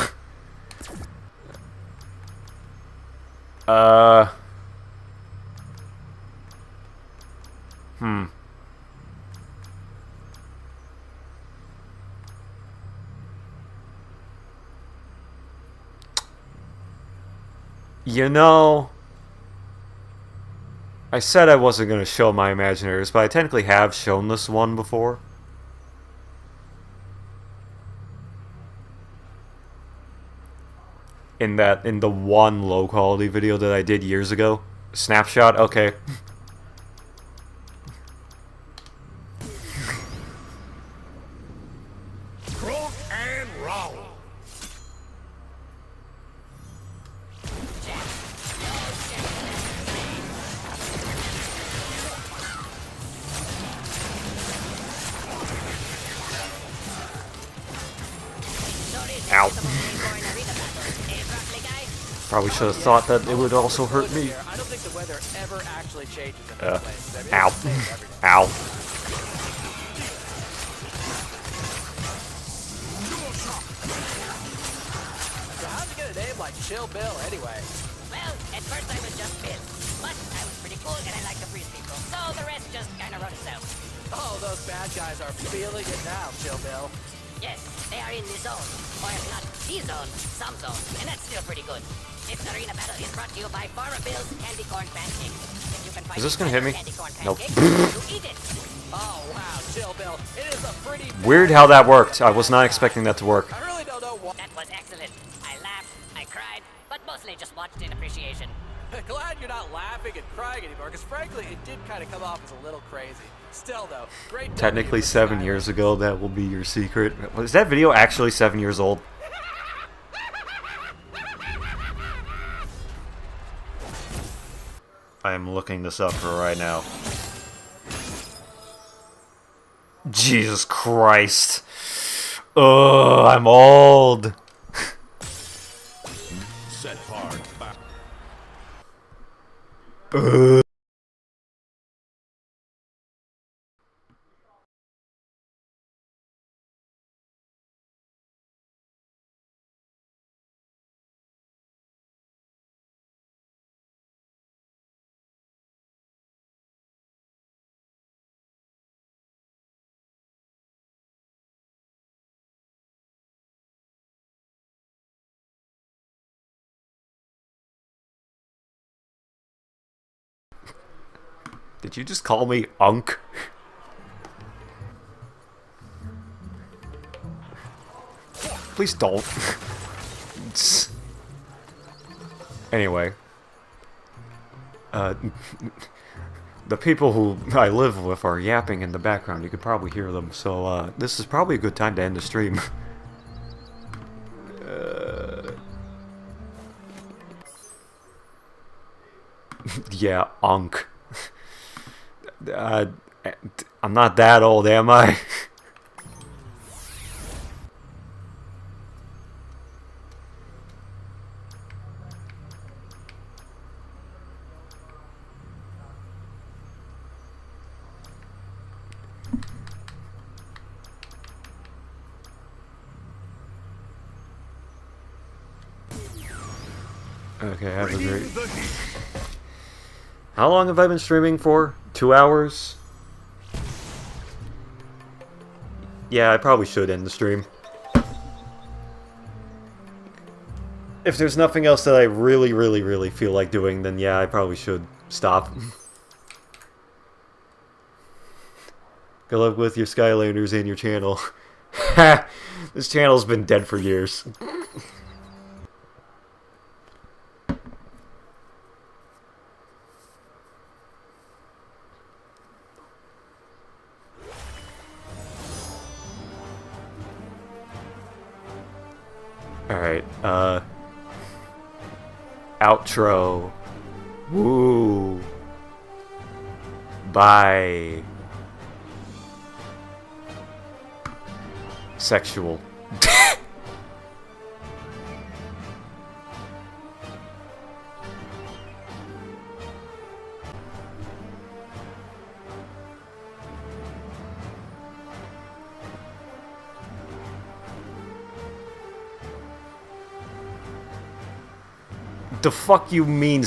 You know, I said I wasn't going to show my Imaginators, but I technically have shown this one before. In the one low quality video that I did years ago. Snapshot, okay. Rock and roll. Ow. Probably should have thought that it would also hurt me. I don't think the weather ever actually changes in this place. I mean, Ow. it's the same every day. Ow. So how'd you get a name like Chill Bill anyway? Well, at first I was just Bill, but I was pretty cool and I like to freeze people, so the rest just kind of wrote itself. Oh, those bad guys are feeling it now, Chill Bill. Yes, they are in the zone, or if not the zone, some zone, and that's still pretty good. This arena battle is brought to you by Farmer Bill's Candy Corn Pancakes. If you can find Is this gonna hit me? candy corn Nope. pancakes, you eat it. Oh, wow, Chill Bill. It is a pretty Weird how that worked. I was not expecting that to work. I really don't know why. That was excellent. I laughed, I cried, but mostly just watched in appreciation. Glad you're not laughing and crying anymore, because frankly, it did kind of come off as a little crazy. Still, though, great. Technically W for 7 Skylanders. years ago, that will be your secret. Was that video actually 7 years old? I am looking this up right now. Jesus Christ. Ugh, I'm old. Set hard. Ugh. Did you just call me Unk? Please don't. Anyway. The people who I live with are yapping in the background. You could probably hear them. So, this is probably a good time to end the stream. Yeah, Unk. I'm not that old, am I? Okay, have a great... How long have I been streaming for? 2 hours? Yeah, I probably should end the stream. If there's nothing else that I really feel like doing, then yeah, I probably should stop. Good luck with your Skylanders and your channel. This channel's been dead for years. Alright, outro. Woo. Bye. Sexual. The fuck you mean